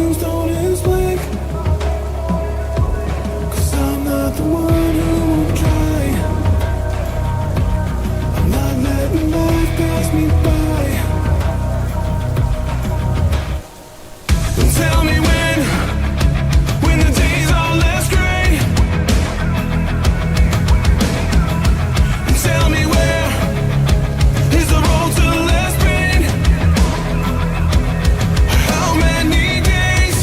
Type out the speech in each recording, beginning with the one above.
tombstone is blank, 'cause I'm not the one who won't try. I'm not letting life pass me by. Don't tell me when the days are less gray. And tell me where is the road to less pain. How many days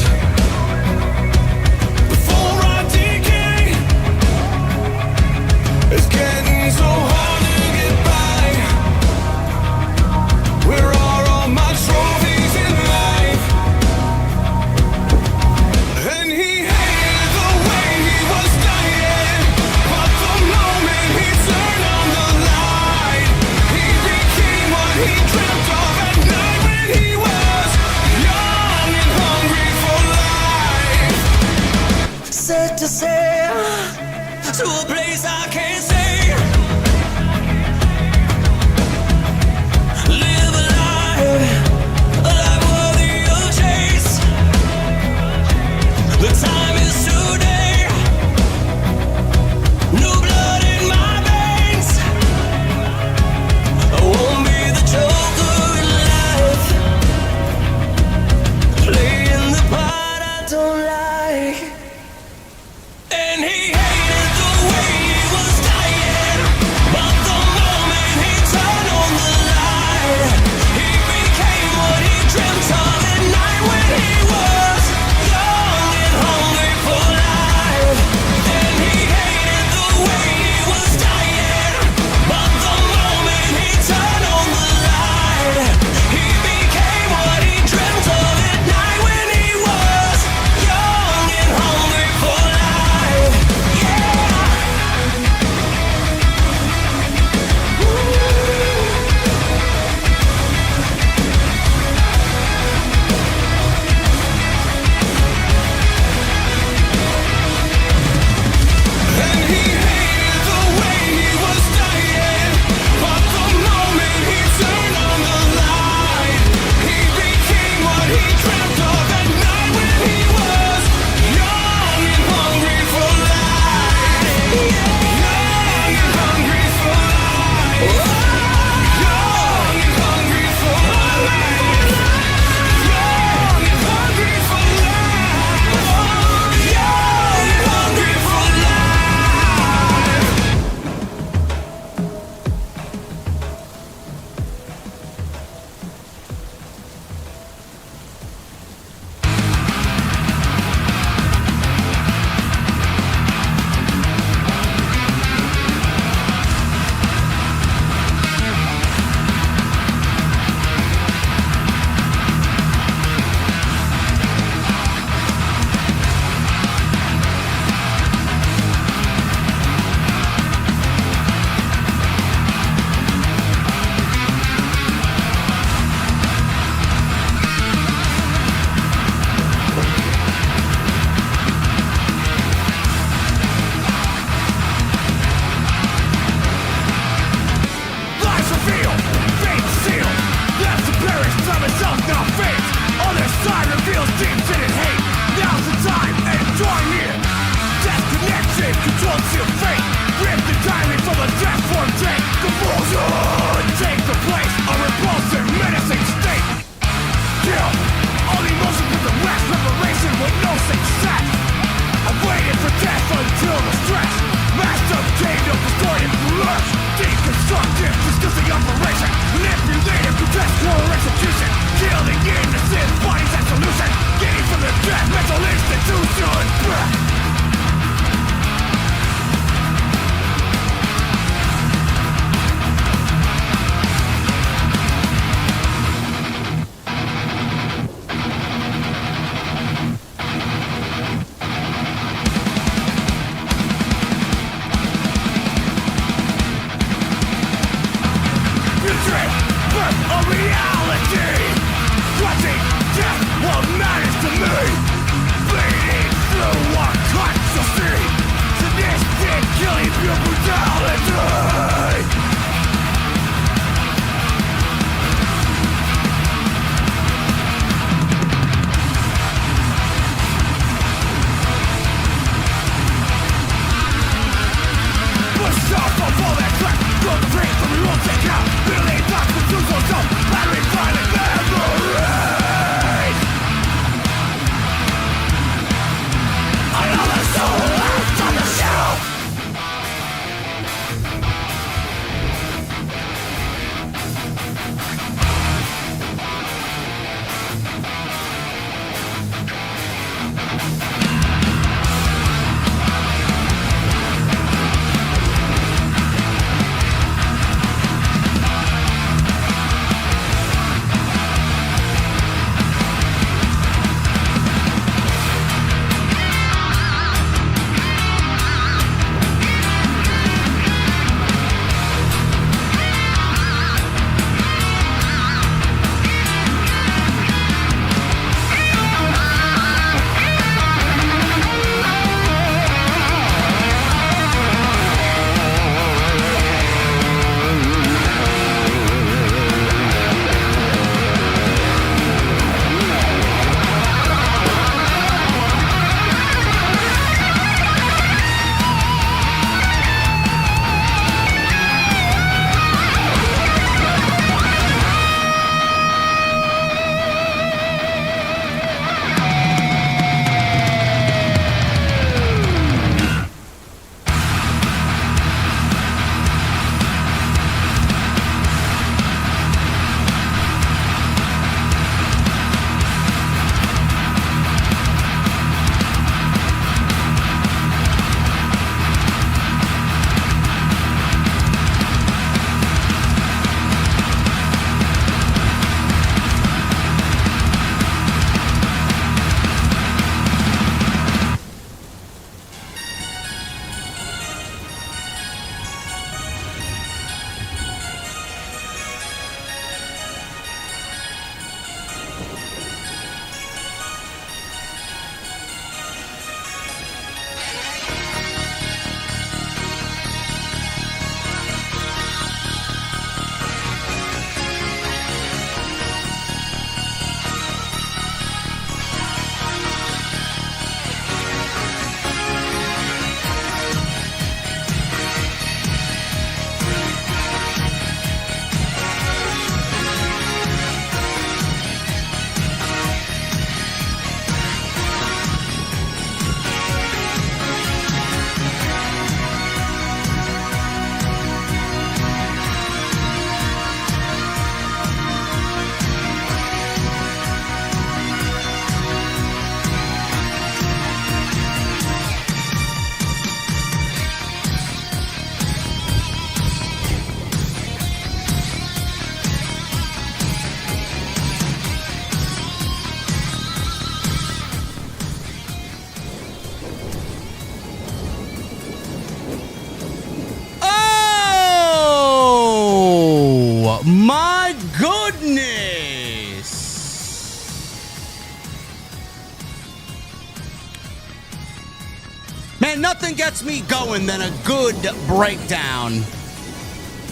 gets me going than a good breakdown.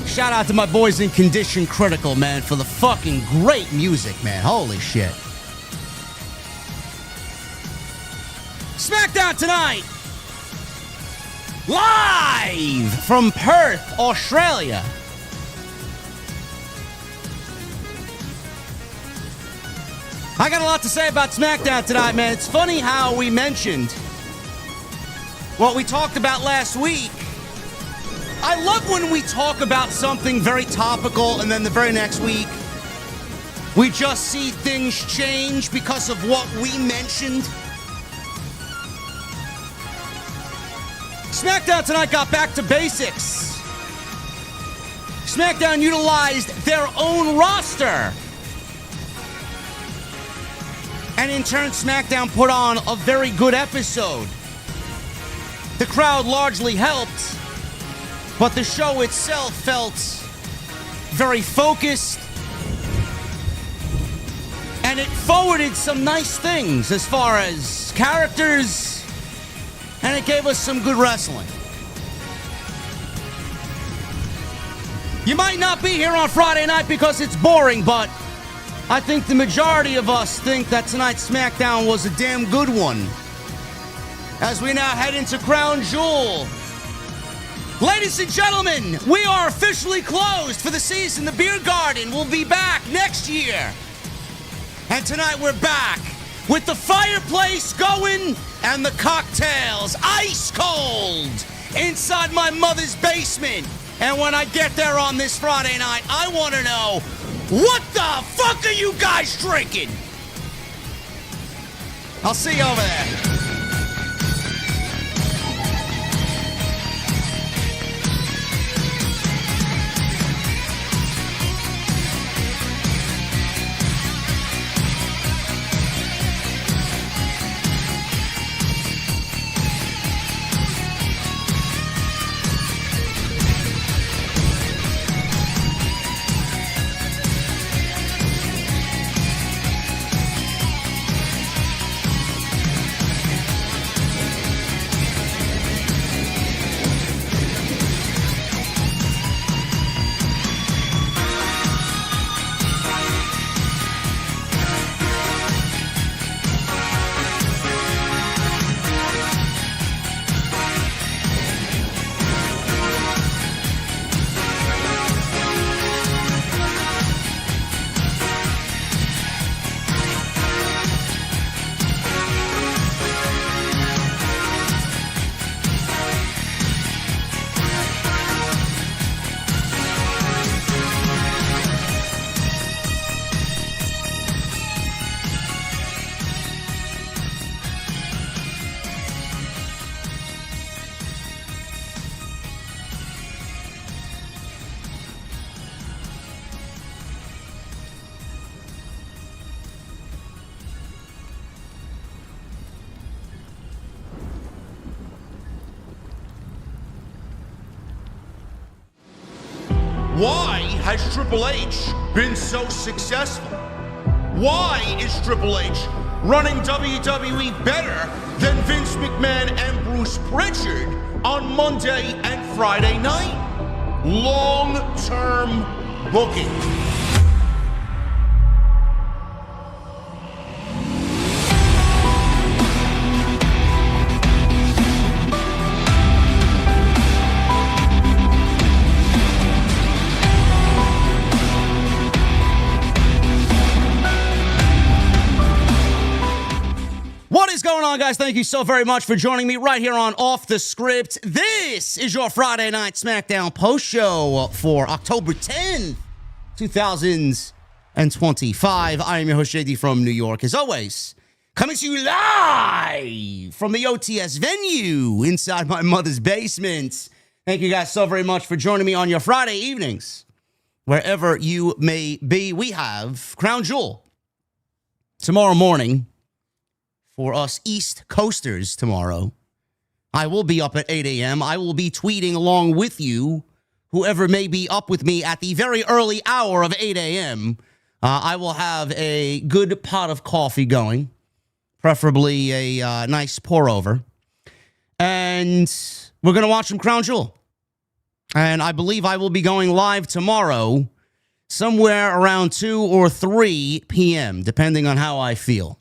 Shout out to my boys in Condition Critical, man, for the fucking great music, man. Holy shit. SmackDown tonight. Live from Perth, Australia. I got a lot to say about SmackDown tonight, man. It's funny how we mentioned what we talked about last week. I love when we talk about something very topical and then the very next week we just see things change because of what we mentioned. SmackDown tonight got back to basics. SmackDown utilized their own roster. And in turn, SmackDown put on a very good episode. The crowd largely helped, but the show itself felt very focused. And it forwarded some nice things as far as characters, and it gave us some good wrestling. You might not be here on Friday night because it's boring, but I think the majority of us think that tonight's SmackDown was a damn good one. As we now head into Crown Jewel. Ladies and gentlemen, we are officially closed for the season. The Beer Garden will be back next year. And tonight we're back with the fireplace going and the cocktails ice cold inside my mother's basement. And when I get there on this Friday night, I want to know, what the fuck are you guys drinking? I'll see you over there. Why has Triple H been so successful? Why is Triple H running WWE better than Vince McMahon and Bruce Pritchard on Monday and Friday night? Long-term booking. What is going on, guys? Thank you so very much for joining me right here on Off the Script. This is your Friday Night SmackDown Post Show for October 10th, 2025. I am your host, JD from New York, as always, coming to you live from the OTS venue inside my mother's basement. Thank you guys so very much for joining me on your Friday evenings, wherever you may be. We have Crown Jewel tomorrow morning. For us East Coasters tomorrow, I will be up at 8 a.m. I will be tweeting along with you, whoever may be up with me at the very early hour of 8 a.m. I will have a good pot of coffee going, preferably a nice pour over. And we're going to watch some Crown Jewel. And I believe I will be going live tomorrow somewhere around 2 or 3 p.m., depending on how I feel.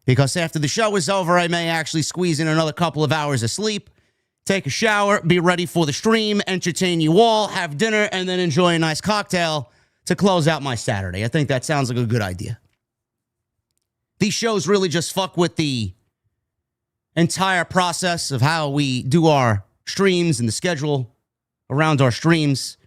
Because after the show is over, I may actually squeeze in another couple of hours of sleep, take a shower, be ready for the stream, entertain you all, have dinner, and then enjoy a nice cocktail to close out my Saturday. I think that sounds like a good idea. These shows really just fuck with the entire process of how we do our streams and the schedule around our streams.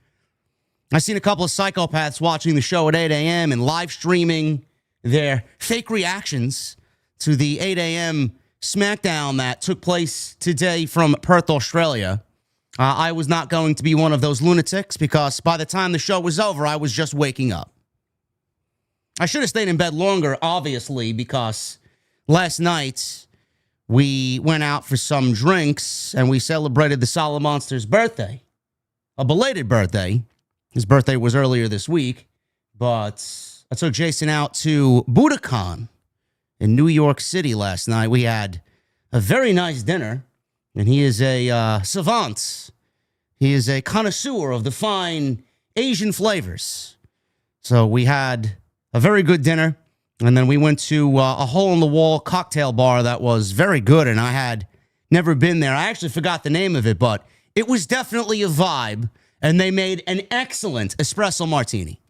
I've seen a couple of psychopaths watching the show at 8 a.m. and live streaming their fake reactions to the 8 a.m. SmackDown that took place today from Perth, Australia. I was not going to be one of those lunatics because by the time the show was over, I was just waking up. I should have stayed in bed longer, obviously, because last night we went out for some drinks and we celebrated the Solid Monster's birthday. A belated birthday. His birthday was earlier this week, but I took Jason out to Budokan in New York City last night. We had a very nice dinner, and he is a savant. He is a connoisseur of the fine Asian flavors. So we had a very good dinner, and then we went to a hole-in-the-wall cocktail bar that was very good, and I had never been there. I actually forgot the name of it, but it was definitely a vibe, and they made an excellent espresso martini.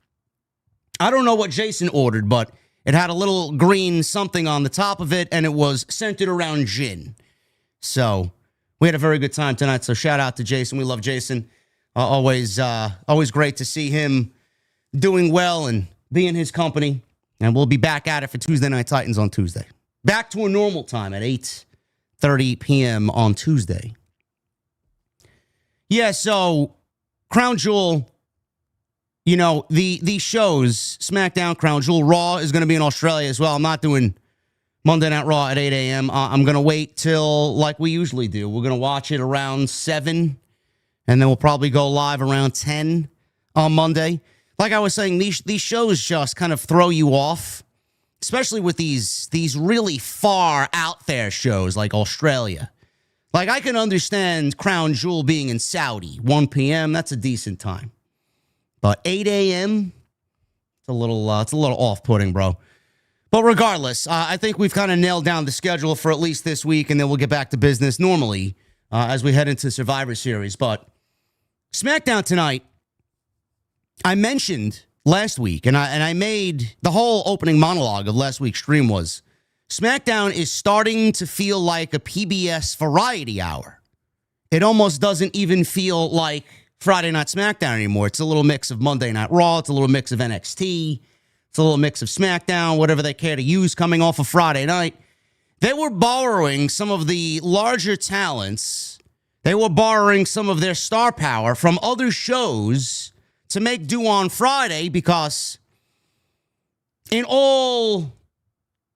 I don't know what Jason ordered, but it had a little green something on the top of it, and it was centered around gin. So we had a very good time tonight, so shout out to Jason. We love Jason. Always great to see him doing well and be in his company. And we'll be back at it for Tuesday Night Titans on Tuesday. Back to a normal time at 8:30 p.m. on Tuesday. Yeah, so Crown Jewel, you know, the shows, SmackDown, Crown Jewel, Raw is going to be in Australia as well. I'm not doing Monday Night Raw at 8 a.m. I'm going to wait till, like we usually do. We're going to watch it around 7, and then we'll probably go live around 10 on Monday. Like I was saying, these shows just kind of throw you off, especially with these really far out there shows like Australia. Like, I can understand Crown Jewel being in Saudi, 1 p.m., that's a decent time. But 8 a.m., it's a little off-putting, bro. But regardless, I think we've kind of nailed down the schedule for at least this week, and then we'll get back to business normally as we head into Survivor Series. But SmackDown tonight, I mentioned last week, and I made the whole opening monologue of last week's stream was, SmackDown is starting to feel like a PBS variety hour. It almost doesn't even feel like Friday Night SmackDown anymore. It's a little mix of Monday Night Raw. It's a little mix of NXT. It's a little mix of SmackDown, whatever they care to use coming off of Friday night. They were borrowing some of the larger talents. They were borrowing some of their star power from other shows to make do on Friday because in all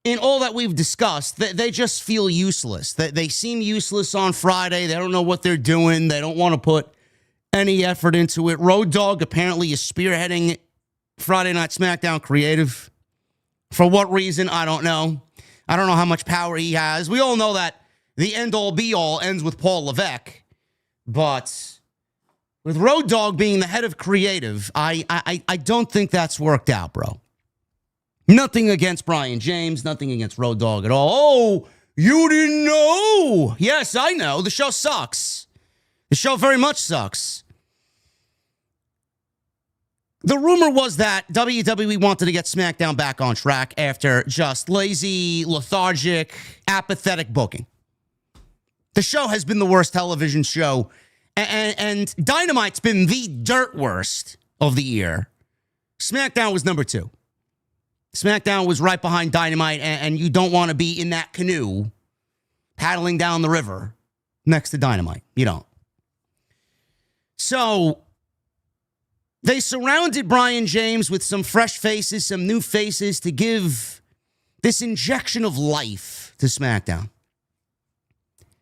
that we've discussed, they just feel useless. They seem useless on Friday. They don't know what they're doing. They don't want to put any effort into it. Road Dogg apparently is spearheading Friday Night SmackDown creative. For what reason, I don't know. I don't know how much power he has. We all know that the end-all be-all ends with Paul Levesque. But with Road Dogg being the head of creative, I don't think that's worked out, bro. Nothing against Brian James, nothing against Road Dogg at all. Oh, you didn't know? Yes, I know. The show sucks. The show very much sucks. The rumor was that WWE wanted to get SmackDown back on track after just lazy, lethargic, apathetic booking. The show has been the worst television show, and Dynamite's been the dirt worst of the year. SmackDown was number 2. SmackDown was right behind Dynamite, and you don't want to be in that canoe paddling down the river next to Dynamite. You don't. So they surrounded Brian James with some fresh faces, some new faces to give this injection of life to SmackDown.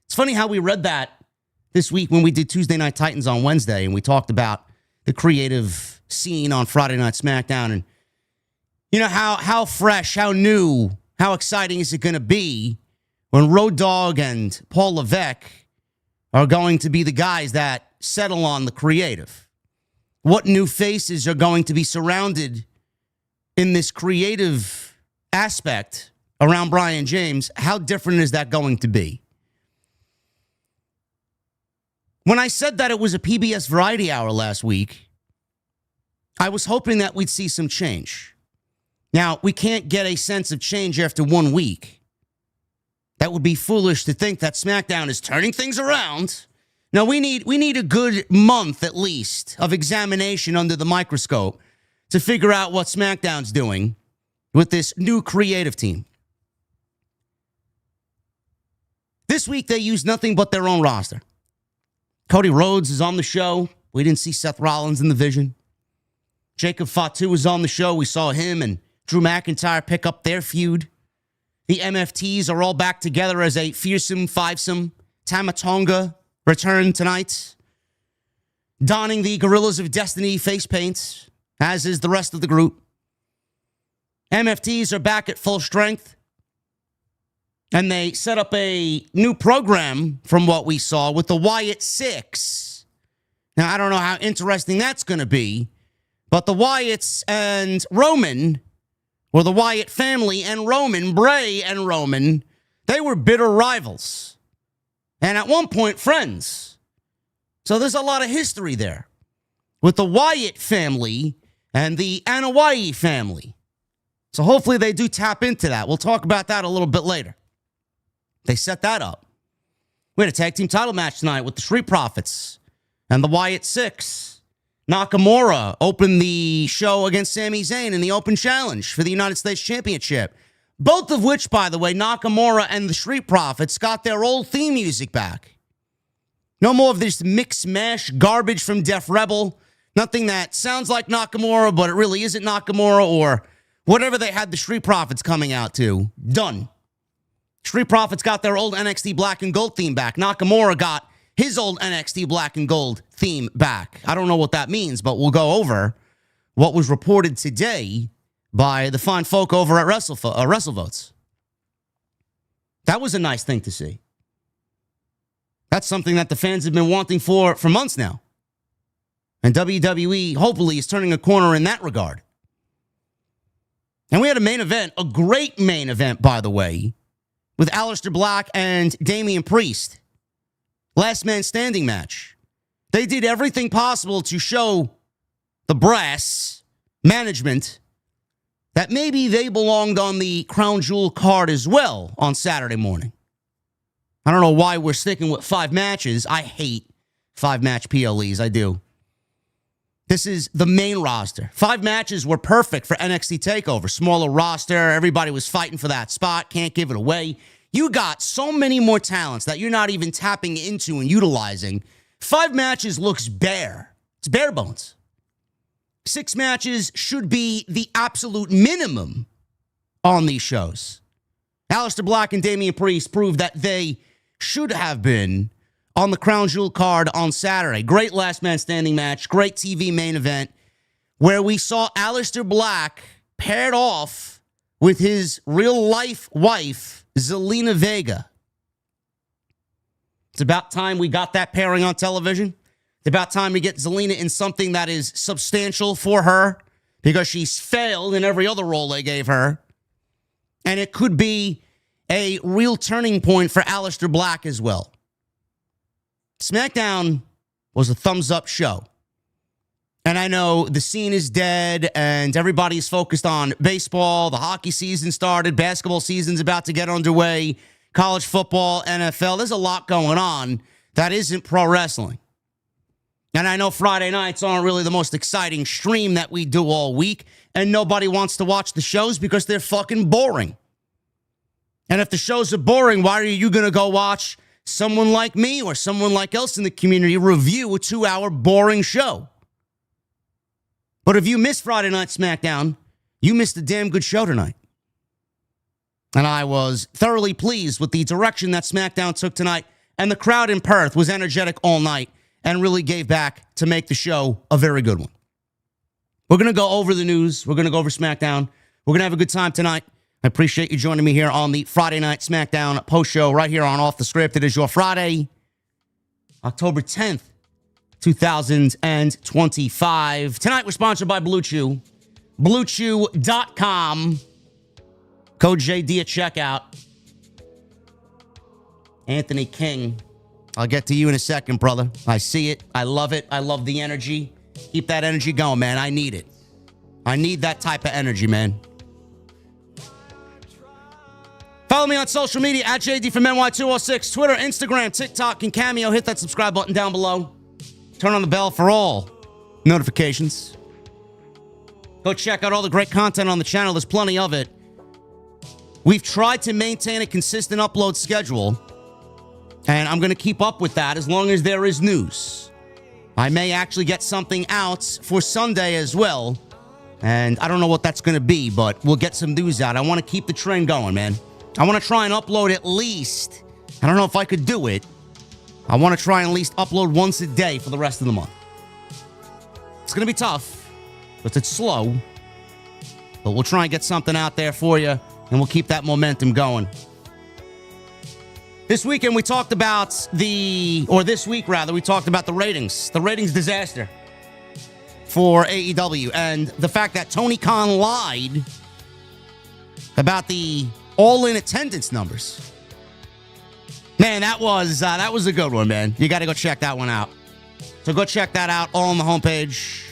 It's funny how we read that this week when we did Tuesday Night Titans on Wednesday, and we talked about the creative scene on Friday Night SmackDown, and you know, how fresh, how new, how exciting is it going to be when Road Dogg and Paul Levesque are going to be the guys that settle on the creative? What new faces are going to be surrounded in this creative aspect around Brian James? How different is that going to be? When I said that it was a PBS Variety Hour last week, I was hoping that we'd see some change. Now, we can't get a sense of change after 1 week. That would be foolish to think that SmackDown is turning things around. No, we need a good month at least of examination under the microscope to figure out what SmackDown's doing with this new creative team. This week, they used nothing but their own roster. Cody Rhodes is on the show. We didn't see Seth Rollins in the vision. Jacob Fatu was on the show. We saw him and Drew McIntyre pick up their feud. The MFTs are all back together as a fearsome fivesome. Tama Tonga returned tonight, donning the Gorillas of Destiny face paint, as is the rest of the group. MFTs are back at full strength, and they set up a new program from what we saw with the Wyatt Sicks. Now, I don't know how interesting that's going to be, but the Wyatts and Roman, or the Wyatt family and Roman, Bray and Roman, they were bitter rivals. And at one point, friends. So there's a lot of history there with the Wyatt family and the Anoa'i family. So hopefully they do tap into that. We'll talk about that a little bit later. They set that up. We had a tag team title match tonight with the Street Profits and the Wyatt Sicks. Nakamura opened the show against Sami Zayn in the open challenge for the United States Championship. Both of which, by the way, Nakamura and the Street Profits got their old theme music back. No more of this mix-mash garbage from Def Rebel. Nothing that sounds like Nakamura, but it really isn't Nakamura, or whatever they had the Street Profits coming out to. Done. Street Profits got their old NXT Black and Gold theme back. Nakamura got his old NXT Black and Gold theme back. I don't know what that means, but we'll go over what was reported today by the fine folk over at WrestleVotes. That was a nice thing to see. That's something that the fans have been wanting for months now. And WWE, hopefully, is turning a corner in that regard. And we had a main event, a great main event, by the way, with Aleister Black and Damian Priest. Last man standing match. They did everything possible to show the brass management that maybe they belonged on the Crown Jewel card as well on Saturday morning. I don't know why we're sticking with 5 matches. I hate 5-match PLEs. I do. This is the main roster. 5 matches were perfect for NXT TakeOver. Smaller roster. Everybody was fighting for that spot. Can't give it away. You got so many more talents that you're not even tapping into and utilizing. 5 matches looks bare. It's bare bones. 6 matches should be the absolute minimum on these shows. Aleister Black and Damian Priest proved that they should have been on the Crown Jewel card on Saturday. Great last man standing match. Great TV main event where we saw Aleister Black paired off with his real-life wife, Zelina Vega. It's about time we got that pairing on television. It's about time we get Zelina in something that is substantial for her because she's failed in every other role they gave her. And it could be a real turning point for Aleister Black as well. SmackDown was a thumbs-up show. And I know the scene is dead and everybody's focused on baseball. The hockey season started. Basketball season's about to get underway. College football, NFL. There's a lot going on that isn't pro wrestling. And I know Friday nights aren't really the most exciting stream that we do all week. And nobody wants to watch the shows because they're fucking boring. And if the shows are boring, why are you going to go watch someone like me or someone like else in the community review a 2-hour boring show? But if you missed Friday Night SmackDown, you missed a damn good show tonight. And I was thoroughly pleased with the direction that SmackDown took tonight. And the crowd in Perth was energetic all night and really gave back to make the show a very good one. We're going to go over the news. We're going to go over SmackDown. We're going to have a good time tonight. I appreciate you joining me here on the Friday Night SmackDown Post Show right here on Off the Script. It is your Friday. October 10th, 2025. Tonight, we're sponsored by Blue Chew. BlueChew.com. Code JD at checkout. Anthony King. I'll get to you in a second, brother. I see it. I love it. I love the energy. Keep that energy going, man. I need it. I need that type of energy, man. Follow me on social media at JDfromNY206. Twitter, Instagram, TikTok, and Cameo. Hit that subscribe button down below. Turn on the bell for all notifications. Go check out all the great content on the channel. There's plenty of it. We've tried to maintain a consistent upload schedule, and I'm going to keep up with that as long as there is news. I may actually get something out for Sunday as well, and I don't know what that's going to be, but we'll get some news out. I want to keep the trend going, man. I want to try and upload at least, I don't know if I could do it, I want to try and at least upload once a day for the rest of the month. It's going to be tough, but it's slow, but we'll try and get something out there for you, and we'll keep that momentum going. This weekend, we talked about this week, we talked about the ratings disaster for AEW, and the fact that Tony Khan lied about the all-in attendance numbers. Man, that was a good one, man. You got to go check that one out. So go check that out, all on the homepage.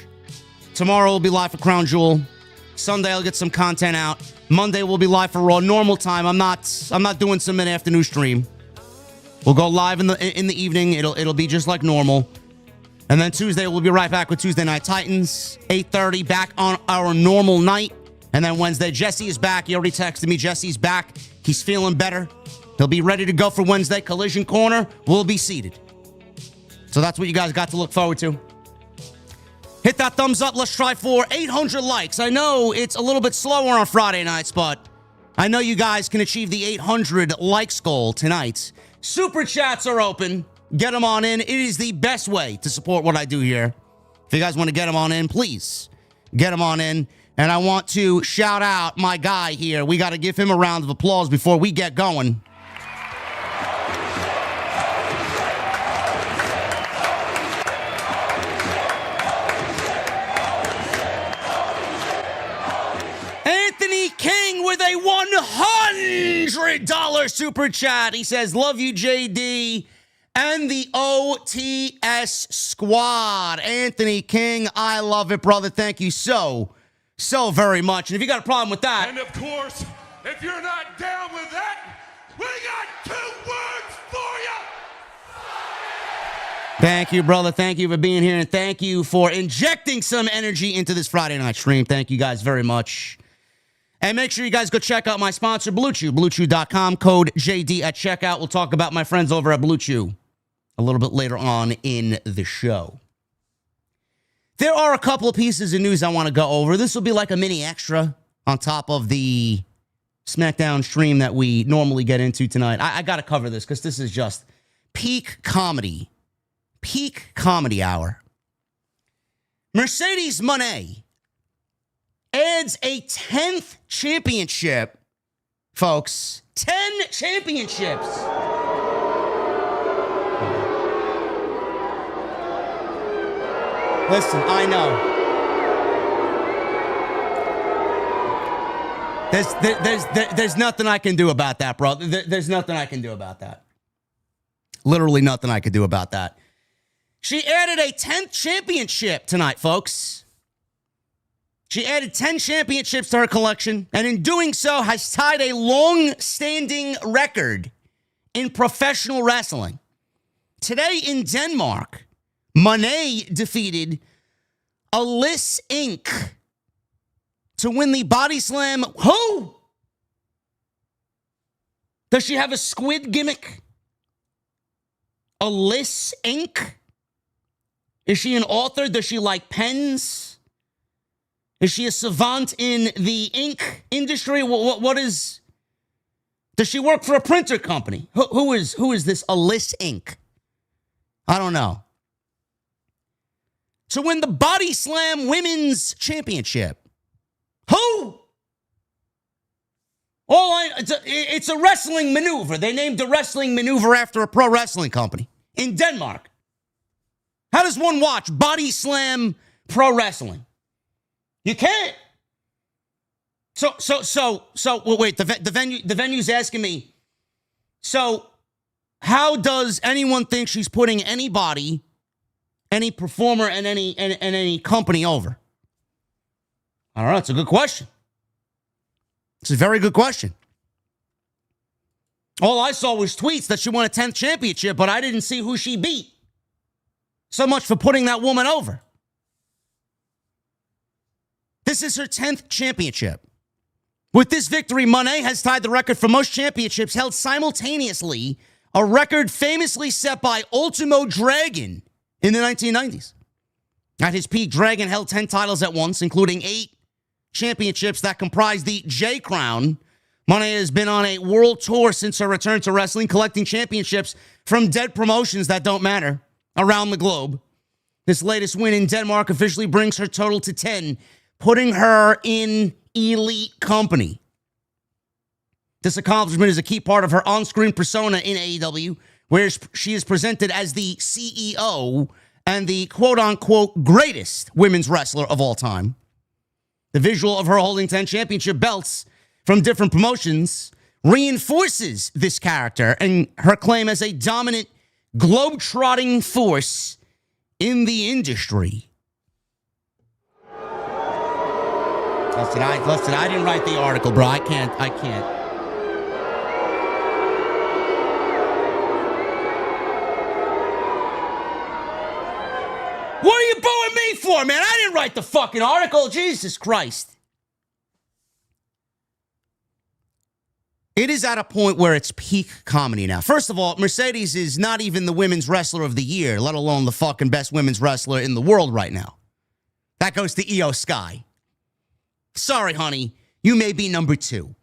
Tomorrow we'll be live for Crown Jewel. Sunday I'll get some content out. Monday we'll be live for Raw. Normal time. I'm not doing some mid-afternoon stream. We'll go live in the evening. It'll be just like normal. And then Tuesday we'll be right back with Tuesday Night Titans, 8:30, back on our normal night. And then Wednesday, Jesse is back. He already texted me. Jesse's back. He's feeling better. He'll be ready to go for Wednesday. Collision Corner will be seated. So that's what you guys got to look forward to. Hit that thumbs up. Let's try for 800 likes. I know it's a little bit slower on Friday nights, but I know you guys can achieve the 800 likes goal tonight. Super chats are open. Get them on in. It is the best way to support what I do here. If you guys want to get them on in, please get them on in. And I want to shout out my guy here. We got to give him a round of applause before we get going. Anthony King with a $100 super chat. He says, love you, JD, and the OTS squad. Anthony King, I love it, brother. Thank you so very much. And if you got a problem with that... And of course, if you're not down with that, we got 2 words for you. Thank you, brother. Thank you for being here, and thank you for injecting some energy into this Friday night stream. Thank you guys very much. And make sure you guys go check out my sponsor, Blue Chew. BlueChew.com, code JD at checkout. We'll talk about my friends over at Blue Chew a little bit later on in the show. There are a couple of pieces of news I want to go over. This will be like a mini extra on top of the SmackDown stream that we normally get into tonight. I got to cover this because this is just peak comedy. Peak comedy hour. Mercedes Moné adds a 10th championship, folks. 10 championships. Listen, I know. There's nothing I can do about that, bro. There's nothing I can do about that. Literally nothing I can do about that. She added a 10th championship tonight, folks. She added 10 championships to her collection, and in doing so has tied a long-standing record in professional wrestling. Today in Denmark, Moné defeated Aleister Inc. to win the Body Slam. Who? Does she have a squid gimmick? Aleister Inc.? Is she an author? Does she like pens? Is she a savant in the ink industry? What is... Does she work for a printer company? Who is this Aleister Inc.? I don't know. To win the Body Slam Women's Championship. Who? It's a wrestling maneuver. They named the wrestling maneuver after a pro wrestling company in Denmark. How does one watch Body Slam Pro Wrestling? You can't. So wait, the venue's asking me, so how does anyone think she's putting anybody, any performer and any company over? I don't know. It's a good question. It's a very good question. All I saw was tweets that she won a 10th championship, but I didn't see who she beat. So much for putting that woman over. This is her 10th championship. With this victory, Monet has tied the record for most championships held simultaneously, a record famously set by Ultimo Dragon in the 1990s. At his peak, Dragon held 10 titles at once, including 8 championships that comprise the J Crown. Monet has been on a world tour since her return to wrestling, collecting championships from dead promotions that don't matter around the globe. This latest win in Denmark officially brings her total to 10, putting her in elite company. This accomplishment is a key part of her on-screen persona in AEW, where she is presented as the CEO and the quote-unquote greatest women's wrestler of all time. The visual of her holding 10 championship belts from different promotions reinforces this character and her claim as a dominant, globe-trotting force in the industry. Listen, I didn't write the article, bro. I can't. What are you booing me for, man? I didn't write the fucking article. Jesus Christ. It is at a point where it's peak comedy now. First of all, Mercedes is not even the women's wrestler of the year, let alone the fucking best women's wrestler in the world right now. That goes to Io Sky. Sorry, honey, you may be number 2.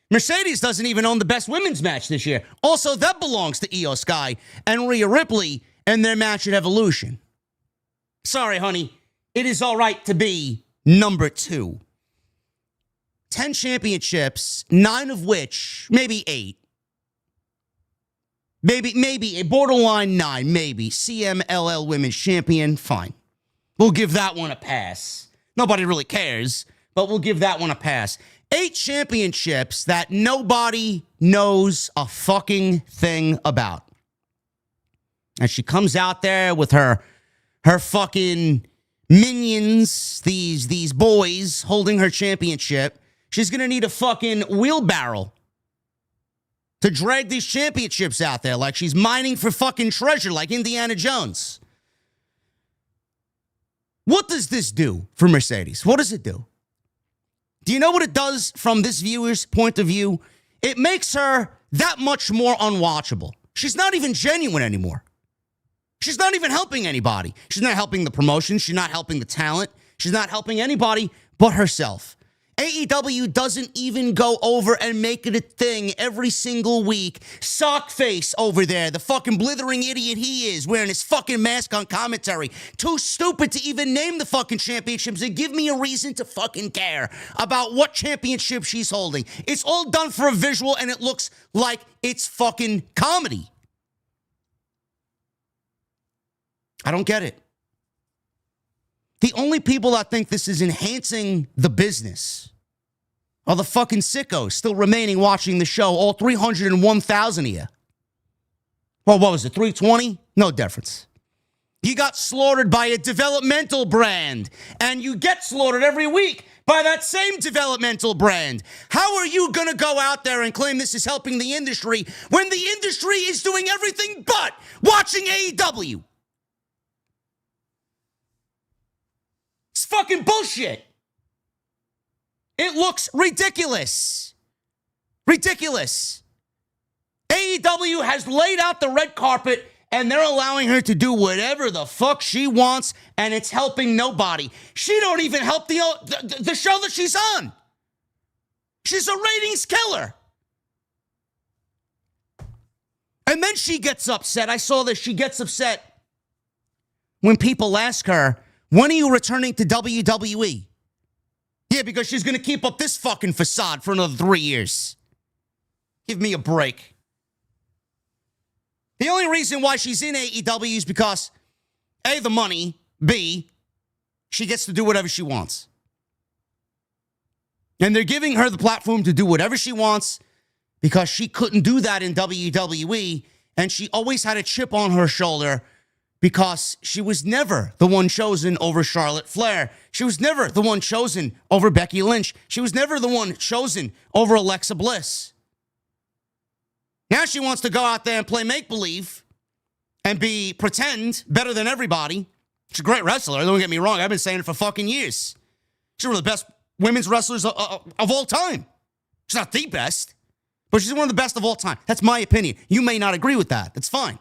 Mercedes doesn't even own the best women's match this year. Also, that belongs to Io Sky and Rhea Ripley and their match at Evolution. Sorry, honey, it is all right to be number 2. 10 championships, 9 of which, maybe 8. Maybe a borderline 9, maybe. CMLL Women's Champion, fine. We'll give that one a pass. Nobody really cares, but we'll give that one a pass. 8 championships that nobody knows a fucking thing about. And she comes out there with her fucking minions, these boys holding her championship. She's going to need a fucking wheelbarrow to drag these championships out there like she's mining for fucking treasure like Indiana Jones. What does this do for Mercedes? What does it do? Do you know what it does from this viewer's point of view? It makes her that much more unwatchable. She's not even genuine anymore. She's not even helping anybody. She's not helping the promotion. She's not helping the talent. She's not helping anybody but herself. AEW doesn't even go over and make it a thing every single week. Sockface over there, the fucking blithering idiot he is, wearing his fucking mask on commentary. Too stupid to even name the fucking championships and give me a reason to fucking care about what championship she's holding. It's all done for a visual and it looks like it's fucking comedy. I don't get it. The only people that think this is enhancing the business are the fucking sickos still remaining watching the show, all 301,000 of you. Well, what was it, 320? No difference. You got slaughtered by a developmental brand, and you get slaughtered every week by that same developmental brand. How are you going to go out there and claim this is helping the industry when the industry is doing everything but watching AEW? It's fucking bullshit. It looks ridiculous. Ridiculous. AEW has laid out the red carpet and they're allowing her to do whatever the fuck she wants and it's helping nobody. She don't even help the show that she's on. She's a ratings killer. And then she gets upset. I saw that she gets upset when people ask her, when are you returning to WWE? Yeah, because she's going to keep up this fucking facade for another 3 years. Give me a break. The only reason why she's in AEW is because A, the money. B, she gets to do whatever she wants. And they're giving her the platform to do whatever she wants because she couldn't do that in WWE. And she always had a chip on her shoulder because she was never the one chosen over Charlotte Flair. She was never the one chosen over Becky Lynch. She was never the one chosen over Alexa Bliss. Now she wants to go out there and play make-believe and pretend better than everybody. She's a great wrestler. Don't get me wrong. I've been saying it for fucking years. She's one of the best women's wrestlers of all time. She's not the best, but she's one of the best of all time. That's my opinion. You may not agree with that. That's fine.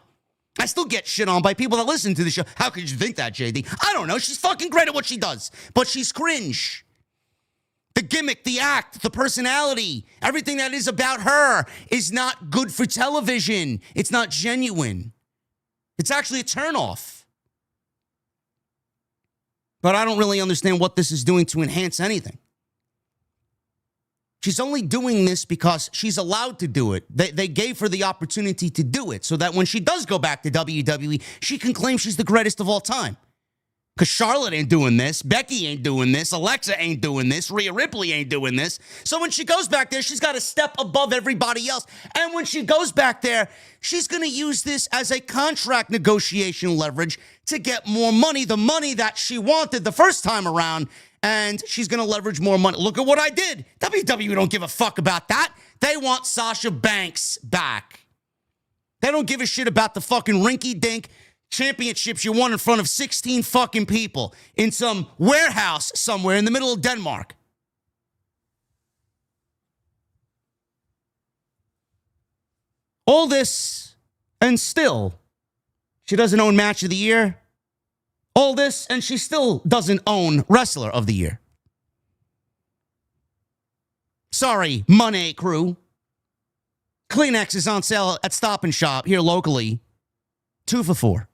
I still get shit on by people that listen to the show. How could you think that, JD? I don't know. She's fucking great at what she does, but she's cringe. The gimmick, the act, the personality, everything that is about her is not good for television. It's not genuine. It's actually a turnoff. But I don't really understand what this is doing to enhance anything. She's only doing this because she's allowed to do it. They gave her the opportunity to do it so that when she does go back to WWE, she can claim she's the greatest of all time. Because Charlotte ain't doing this, Becky ain't doing this, Alexa ain't doing this, Rhea Ripley ain't doing this. So when she goes back there, she's got to step above everybody else. And when she goes back there, she's going to use this as a contract negotiation leverage to get more money, the money that she wanted the first time around, and she's going to leverage more money. Look at what I did. WWE don't give a fuck about that. They want Sasha Banks back. They don't give a shit about the fucking rinky-dink championships you won in front of 16 fucking people in some warehouse somewhere in the middle of Denmark. All this, and still, she doesn't own Match of the Year. All this, and she still doesn't own Wrestler of the Year. Sorry, Money Crew. Kleenex is on sale at Stop and Shop here locally. 2 for $4.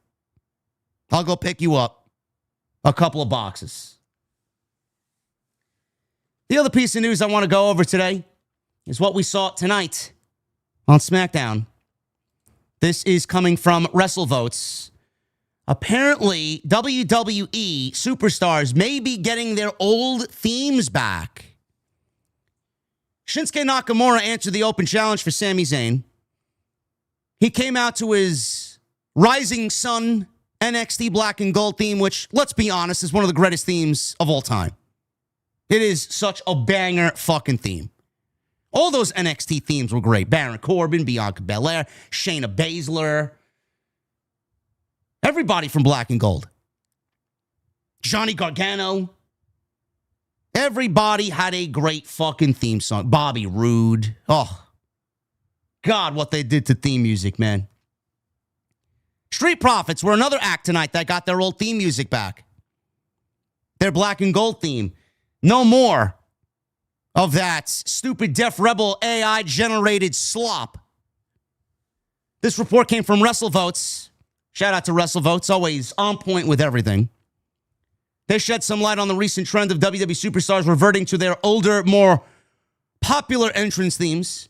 I'll go pick you up a couple of boxes. The other piece of news I want to go over today is what we saw tonight on SmackDown. This is coming from WrestleVotes. Apparently, WWE superstars may be getting their old themes back. Shinsuke Nakamura answered the open challenge for Sami Zayn. He came out to his Rising Sun NXT Black and Gold theme, which, let's be honest, is one of the greatest themes of all time. It is such a banger fucking theme. All those NXT themes were great. Baron Corbin, Bianca Belair, Shayna Baszler. Everybody from Black and Gold. Johnny Gargano. Everybody had a great fucking theme song. Bobby Roode. Oh, God, what they did to theme music, man. Street Profits were another act tonight that got their old theme music back. Their Black and Gold theme. No more of that stupid Def Rebel AI-generated slop. This report came from WrestleVotes. Shout out to WrestleVotes, always on point with everything. They shed some light on the recent trend of WWE superstars reverting to their older, more popular entrance themes.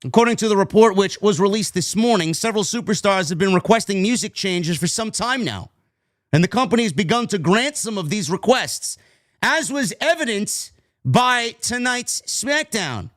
According to the report, which was released this morning, several superstars have been requesting music changes for some time now. And the company has begun to grant some of these requests, as was evident by tonight's SmackDown.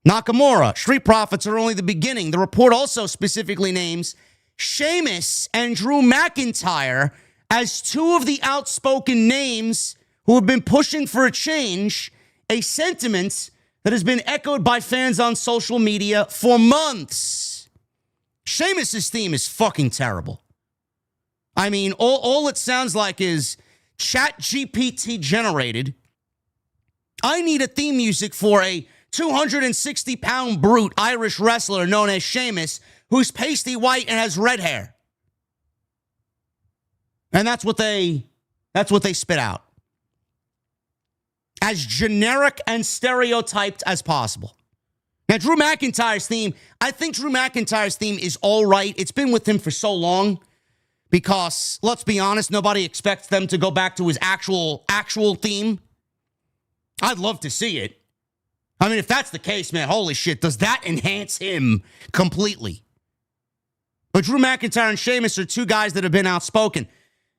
Nakamura, Street Profits are only the beginning. The report also specifically names Sheamus and Drew McIntyre as two of the outspoken names who have been pushing for a change, a sentiment that has been echoed by fans on social media for months. Sheamus' theme is fucking terrible. I mean, all it sounds like is ChatGPT generated. I need a theme music for a 260-pound brute Irish wrestler known as Sheamus, who's pasty white and has red hair. And that's what they spit out. As generic and stereotyped as possible. Now, Drew McIntyre's theme, I think Drew McIntyre's theme is all right. It's been with him for so long because, let's be honest, nobody expects them to go back to his actual theme. I'd love to see it. I mean, if that's the case, man, holy shit, does that enhance him completely? But Drew McIntyre and Sheamus are two guys that have been outspoken.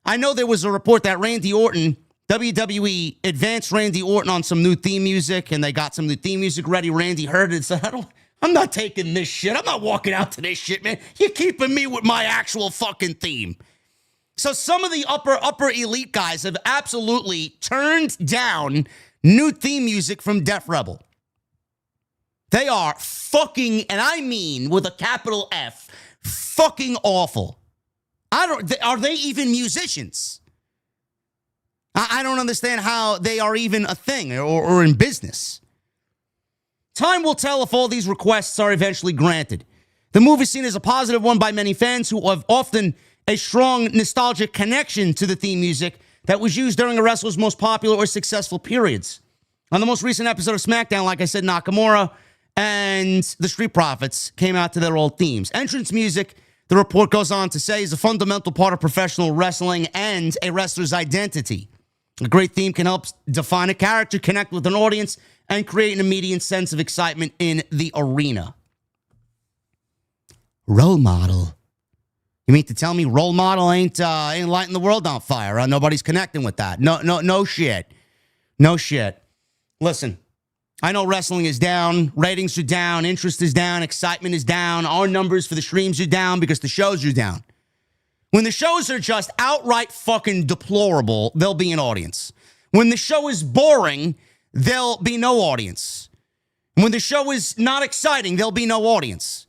I know there was a report that Randy Orton, WWE advanced Randy Orton on some new theme music, and they got some new theme music ready. Randy heard it and said, I'm not taking this shit. I'm not walking out to this shit, man. You're keeping me with my actual fucking theme. So some of the upper elite guys have absolutely turned down new theme music from Def Rebel. They are fucking, and I mean with a capital F, fucking awful. Are they even musicians? I don't understand how they are even a thing or in business. Time will tell if all these requests are eventually granted. The move is seen as a positive one by many fans who have often a strong nostalgic connection to the theme music that was used during a wrestler's most popular or successful periods. On the most recent episode of SmackDown, like I said, Nakamura and the Street Profits came out to their old themes. Entrance music, the report goes on to say, is a fundamental part of professional wrestling and a wrestler's identity. A great theme can help define a character, connect with an audience, and create an immediate sense of excitement in the arena. Role model. You mean to tell me role model ain't lighting the world on fire? Huh? Nobody's connecting with that. No shit. No shit. Listen, I know wrestling is down, ratings are down, interest is down, excitement is down, our numbers for the streams are down because the shows are down. When the shows are just outright fucking deplorable, there'll be an audience. When the show is boring, there'll be no audience. When the show is not exciting, there'll be no audience.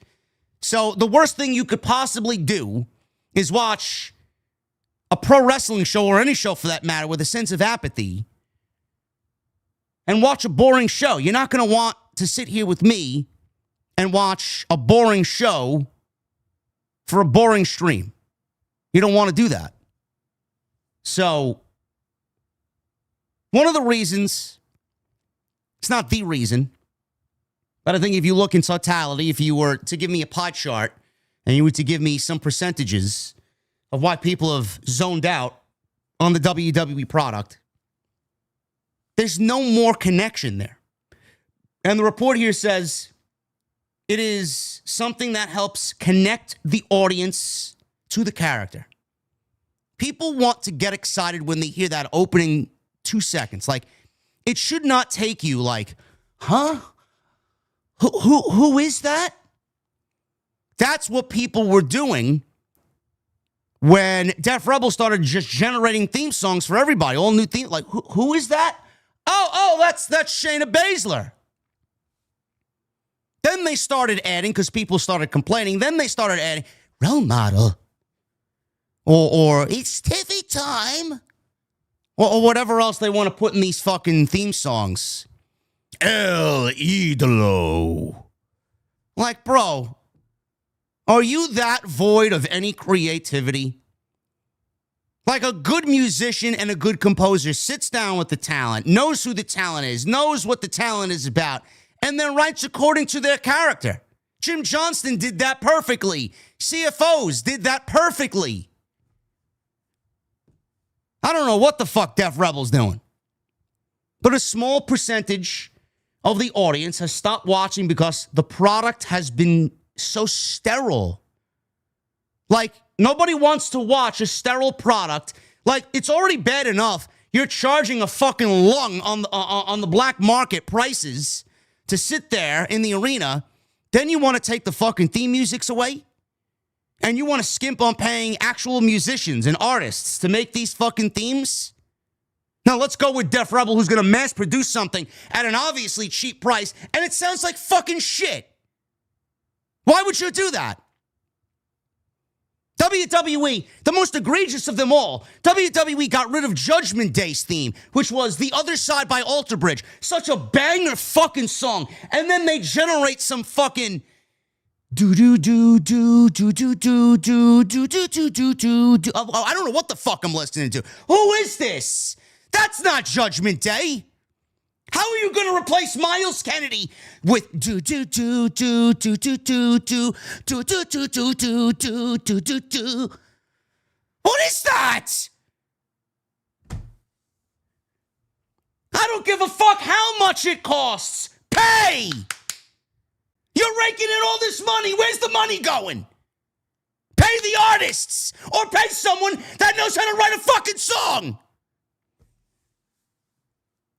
So the worst thing you could possibly do is watch a pro wrestling show, or any show for that matter, with a sense of apathy, and watch a boring show. You're not going to want to sit here with me and watch a boring show for a boring stream. You don't want to do that. So, one of the reasons, it's not the reason, but I think if you look in totality, if you were to give me a pie chart and you were to give me some percentages of why people have zoned out on the WWE product, there's no more connection there. And the report here says it is something that helps connect the audience to the character. People want to get excited when they hear that opening 2 seconds. Like, it should not take you like, huh? Who is that? That's what people were doing when Def Rebel started just generating theme songs for everybody. All new theme. Like, who is that? Oh, that's Shayna Baszler. Then they started adding, because people started complaining, then they started adding role model. Or it's Tiffy time. Or whatever else they want to put in these fucking theme songs. El Idolo. Like, bro, are you that void of any creativity? Like, a good musician and a good composer sits down with the talent, knows who the talent is, knows what the talent is about, and then writes according to their character. Jim Johnston did that perfectly. CFOs did that perfectly. I don't know what the fuck Def Rebel's doing. But a small percentage of the audience has stopped watching because the product has been so sterile. Like, nobody wants to watch a sterile product. Like, it's already bad enough you're charging a fucking lung on the black market prices to sit there in the arena. Then you want to take the fucking theme musics away? And you want to skimp on paying actual musicians and artists to make these fucking themes? Now, let's go with Def Rebel, who's going to mass produce something at an obviously cheap price, and it sounds like fucking shit. Why would you do that? WWE, the most egregious of them all, WWE got rid of Judgment Day's theme, which was The Other Side by Alter Bridge. Such a banger fucking song. And then they generate some fucking do. I don't know what the fuck I'm listening to. Who is this? That's not Judgment Day. How are you going to replace Miles Kennedy with do? What is that? I don't give a fuck how much it costs. Pay! You're raking in all this money. Where's the money going? Pay the artists or pay someone that knows how to write a fucking song.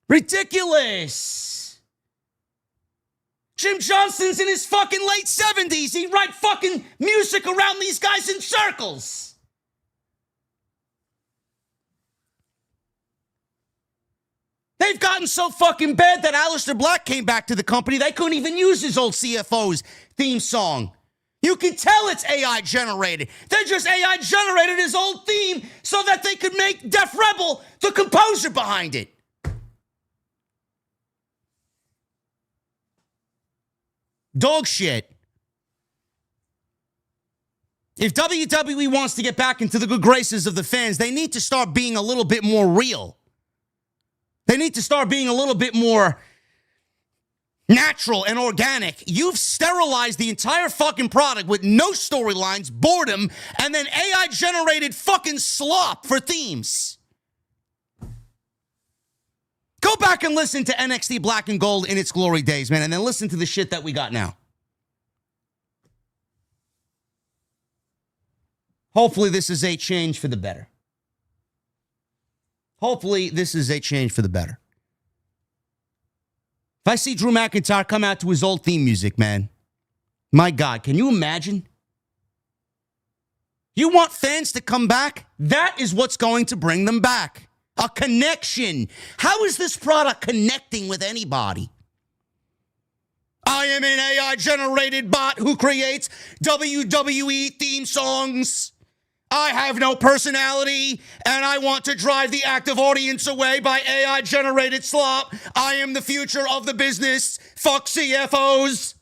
Ridiculous. Jim Johnson's in his fucking late 70s. He write fucking music around these guys in circles. They've gotten so fucking bad that Aleister Black came back to the company. They couldn't even use his old CFO's theme song. You can tell it's AI generated. They just AI generated his old theme so that they could make Def Rebel the composer behind it. Dog shit. If WWE wants to get back into the good graces of the fans, they need to start being a little bit more real. They need to start being a little bit more natural and organic. You've sterilized the entire fucking product with no storylines, boredom, and then AI-generated fucking slop for themes. Go back and listen to NXT Black and Gold in its glory days, man, and then listen to the shit that we got now. Hopefully this is a change for the better. Hopefully this is a change for the better. If I see Drew McIntyre come out to his old theme music, man, my God, can you imagine? You want fans to come back? That is what's going to bring them back. A connection. How is this product connecting with anybody? I am an AI-generated bot who creates WWE theme songs. I have no personality, and I want to drive the active audience away by AI-generated slop. I am the future of the business. Fuck CFOs.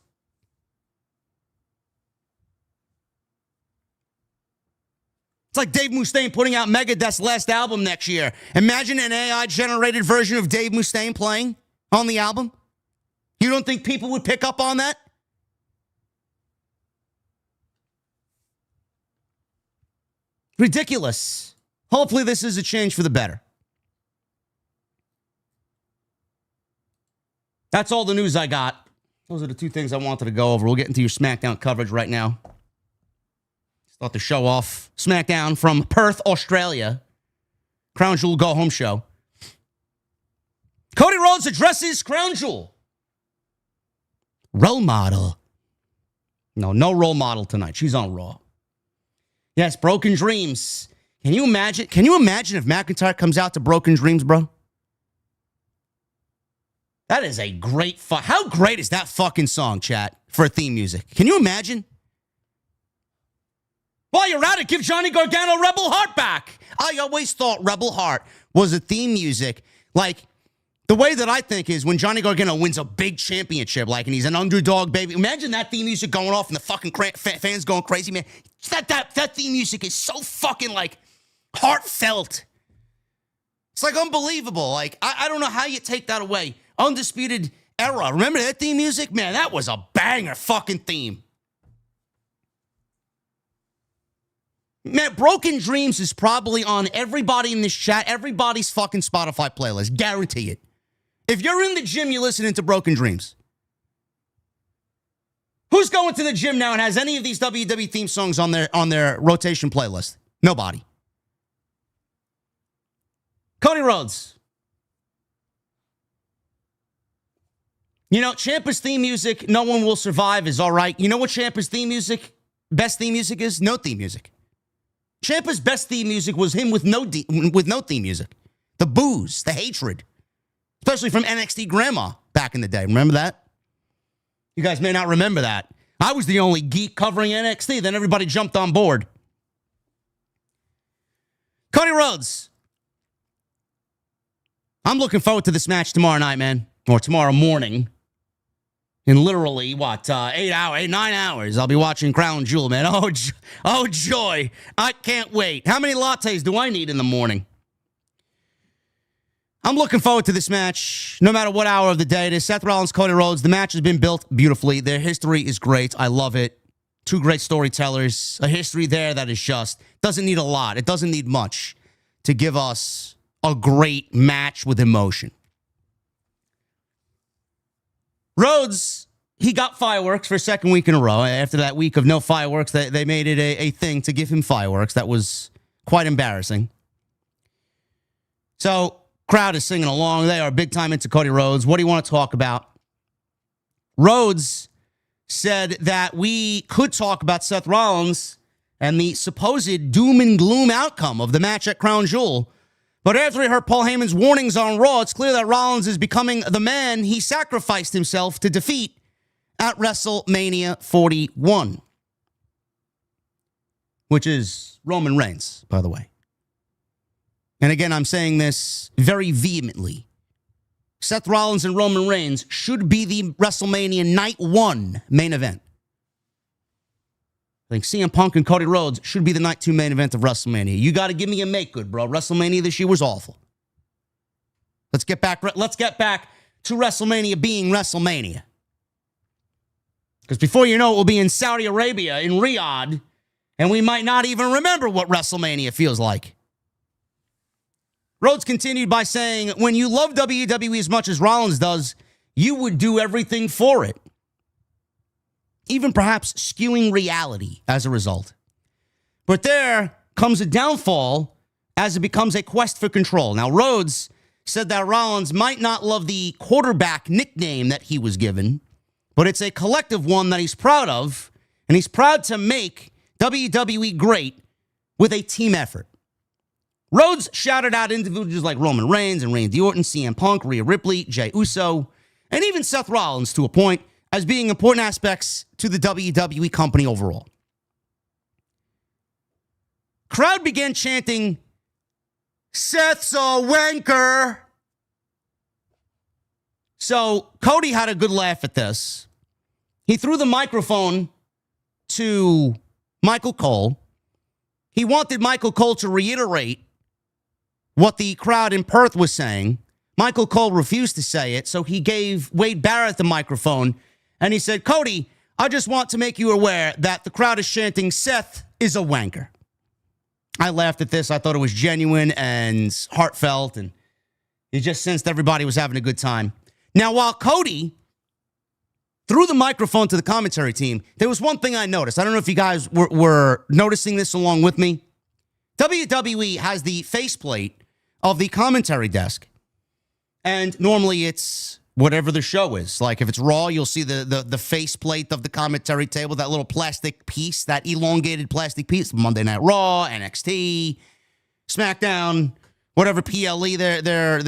It's like Dave Mustaine putting out Megadeth's last album next year. Imagine an AI-generated version of Dave Mustaine playing on the album. You don't think people would pick up on that? Ridiculous. Hopefully this is a change for the better. That's all the news I got. Those are the two things I wanted to go over. We'll get into your SmackDown coverage right now. Start the show off. SmackDown from Perth, Australia. Crown Jewel Go Home Show. Cody Rhodes addresses Crown Jewel. Role model. No role model tonight. She's on Raw. Yes, Broken Dreams. Can you imagine? Can you imagine if McIntyre comes out to Broken Dreams, bro? That is a great how great is that fucking song, chat, for theme music? Can you imagine? While you're at it, give Johnny Gargano Rebel Heart back. I always thought Rebel Heart was a theme music. Like, the way that I think is when Johnny Gargano wins a big championship, like, and he's an underdog, baby. Imagine that theme music going off and the fucking fans going crazy, man. That theme music is so fucking, like, heartfelt. It's, like, unbelievable. Like, I don't know how you take that away. Undisputed Era. Remember that theme music? Man, that was a banger fucking theme. Man, Broken Dreams is probably on everybody in this chat, everybody's fucking Spotify playlist. Guarantee it. If you're in the gym, you're listening to Broken Dreams. Who's going to the gym now and has any of these WWE theme songs on their rotation playlist? Nobody. Cody Rhodes. You know, Ciampa's theme music, No One Will Survive, is all right. You know what Ciampa's theme music, best theme music is? No theme music. Ciampa's best theme music was him with no theme music. The booze, the hatred. Especially from NXT Grandma back in the day. Remember that? You guys may not remember that. I was the only geek covering NXT. Then everybody jumped on board. Cody Rhodes. I'm looking forward to this match tomorrow night, man. Or tomorrow morning. In literally, 9 hours, I'll be watching Crown Jewel, man. Oh, joy. I can't wait. How many lattes do I need in the morning? I'm looking forward to this match, no matter what hour of the day it is. Seth Rollins, Cody Rhodes, the match has been built beautifully. Their history is great. I love it. Two great storytellers. A history there that is just, doesn't need a lot. It doesn't need much to give us a great match with emotion. Rhodes, he got fireworks for a second week in a row. After that week of no fireworks, they made it a thing to give him fireworks. That was quite embarrassing. So, crowd is singing along. They are big time into Cody Rhodes. What do you want to talk about? Rhodes said that we could talk about Seth Rollins and the supposed doom and gloom outcome of the match at Crown Jewel. But after he heard Paul Heyman's warnings on Raw, it's clear that Rollins is becoming the man he sacrificed himself to defeat at WrestleMania 41. Which is Roman Reigns, by the way. And again, I'm saying this very vehemently. Seth Rollins and Roman Reigns should be the WrestleMania Night 1 main event. I think CM Punk and Cody Rhodes should be the Night 2 main event of WrestleMania. You got to give me a make good, bro. WrestleMania this year was awful. Let's get back to WrestleMania being WrestleMania. Because before you know it, we'll be in Saudi Arabia, in Riyadh, and we might not even remember what WrestleMania feels like. Rhodes continued by saying, when you love WWE as much as Rollins does, you would do everything for it. Even perhaps skewing reality as a result. But there comes a downfall as it becomes a quest for control. Now, Rhodes said that Rollins might not love the quarterback nickname that he was given, but it's a collective one that he's proud of, and he's proud to make WWE great with a team effort. Rhodes shouted out individuals like Roman Reigns and Randy Orton, CM Punk, Rhea Ripley, Jey Uso, and even Seth Rollins to a point as being important aspects to the WWE company overall. Crowd began chanting, Seth's a wanker. So Cody had a good laugh at this. He threw the microphone to Michael Cole. He wanted Michael Cole to reiterate what the crowd in Perth was saying. Michael Cole refused to say it, so he gave Wade Barrett the microphone, and he said, Cody, I just want to make you aware that the crowd is chanting, Seth is a wanker. I laughed at this. I thought it was genuine and heartfelt, and he just sensed everybody was having a good time. Now, while Cody threw the microphone to the commentary team, there was one thing I noticed. I don't know if you guys were noticing this along with me. WWE has the faceplate of the commentary desk. And normally it's whatever the show is. Like if it's Raw, you'll see the faceplate of the commentary table, that little plastic piece, that elongated plastic piece. Monday Night Raw, NXT, SmackDown, whatever PLE they're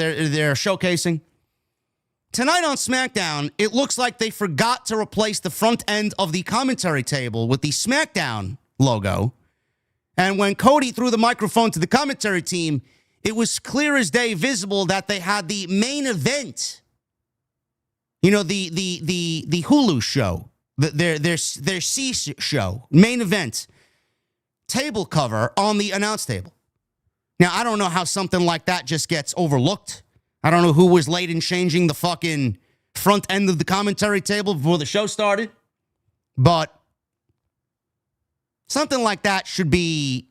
showcasing. Tonight on SmackDown, it looks like they forgot to replace the front end of the commentary table with the SmackDown logo. And when Cody threw the microphone to the commentary team, it was clear as day visible that they had the main event. You know, the Hulu show, their C show, main event, table cover on the announce table. Now, I don't know how something like that just gets overlooked. I don't know who was late in changing the fucking front end of the commentary table before the show started. But something like that should be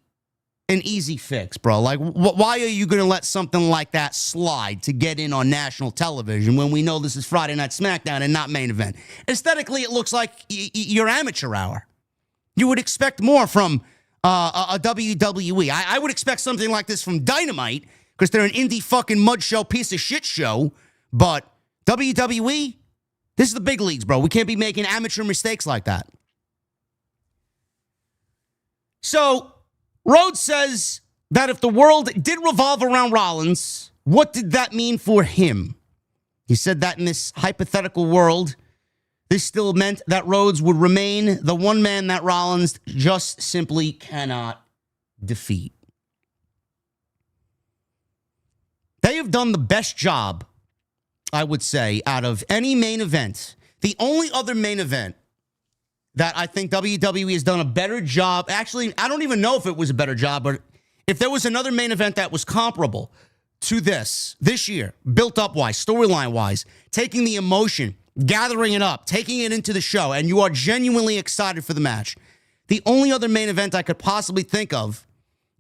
an easy fix, bro. Like, why are you going to let something like that slide to get in on national television when we know this is Friday Night SmackDown and not main event? Aesthetically, it looks like your amateur hour. You would expect more from a WWE. I would expect something like this from Dynamite because they're an indie fucking mud show, piece of shit show. But WWE, this is the big leagues, bro. We can't be making amateur mistakes like that. So Rhodes says that if the world did revolve around Rollins, what did that mean for him? He said that in this hypothetical world, this still meant that Rhodes would remain the one man that Rollins just simply cannot defeat. They have done the best job, I would say, out of any main event. The only other main event that I think WWE has done a better job. Actually, I don't even know if it was a better job, but if there was another main event that was comparable to this year, built up wise, storyline wise, taking the emotion, gathering it up, taking it into the show, and you are genuinely excited for the match. The only other main event I could possibly think of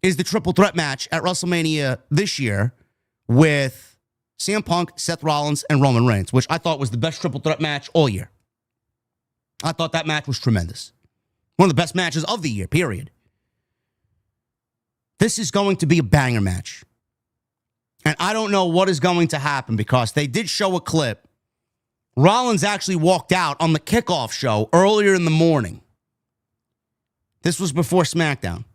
is the triple threat match at WrestleMania this year with CM Punk, Seth Rollins, and Roman Reigns, which I thought was the best triple threat match all year. I thought that match was tremendous. One of the best matches of the year, period. This is going to be a banger match. And I don't know what is going to happen because they did show a clip. Rollins actually walked out on the kickoff show earlier in the morning. This was before SmackDown.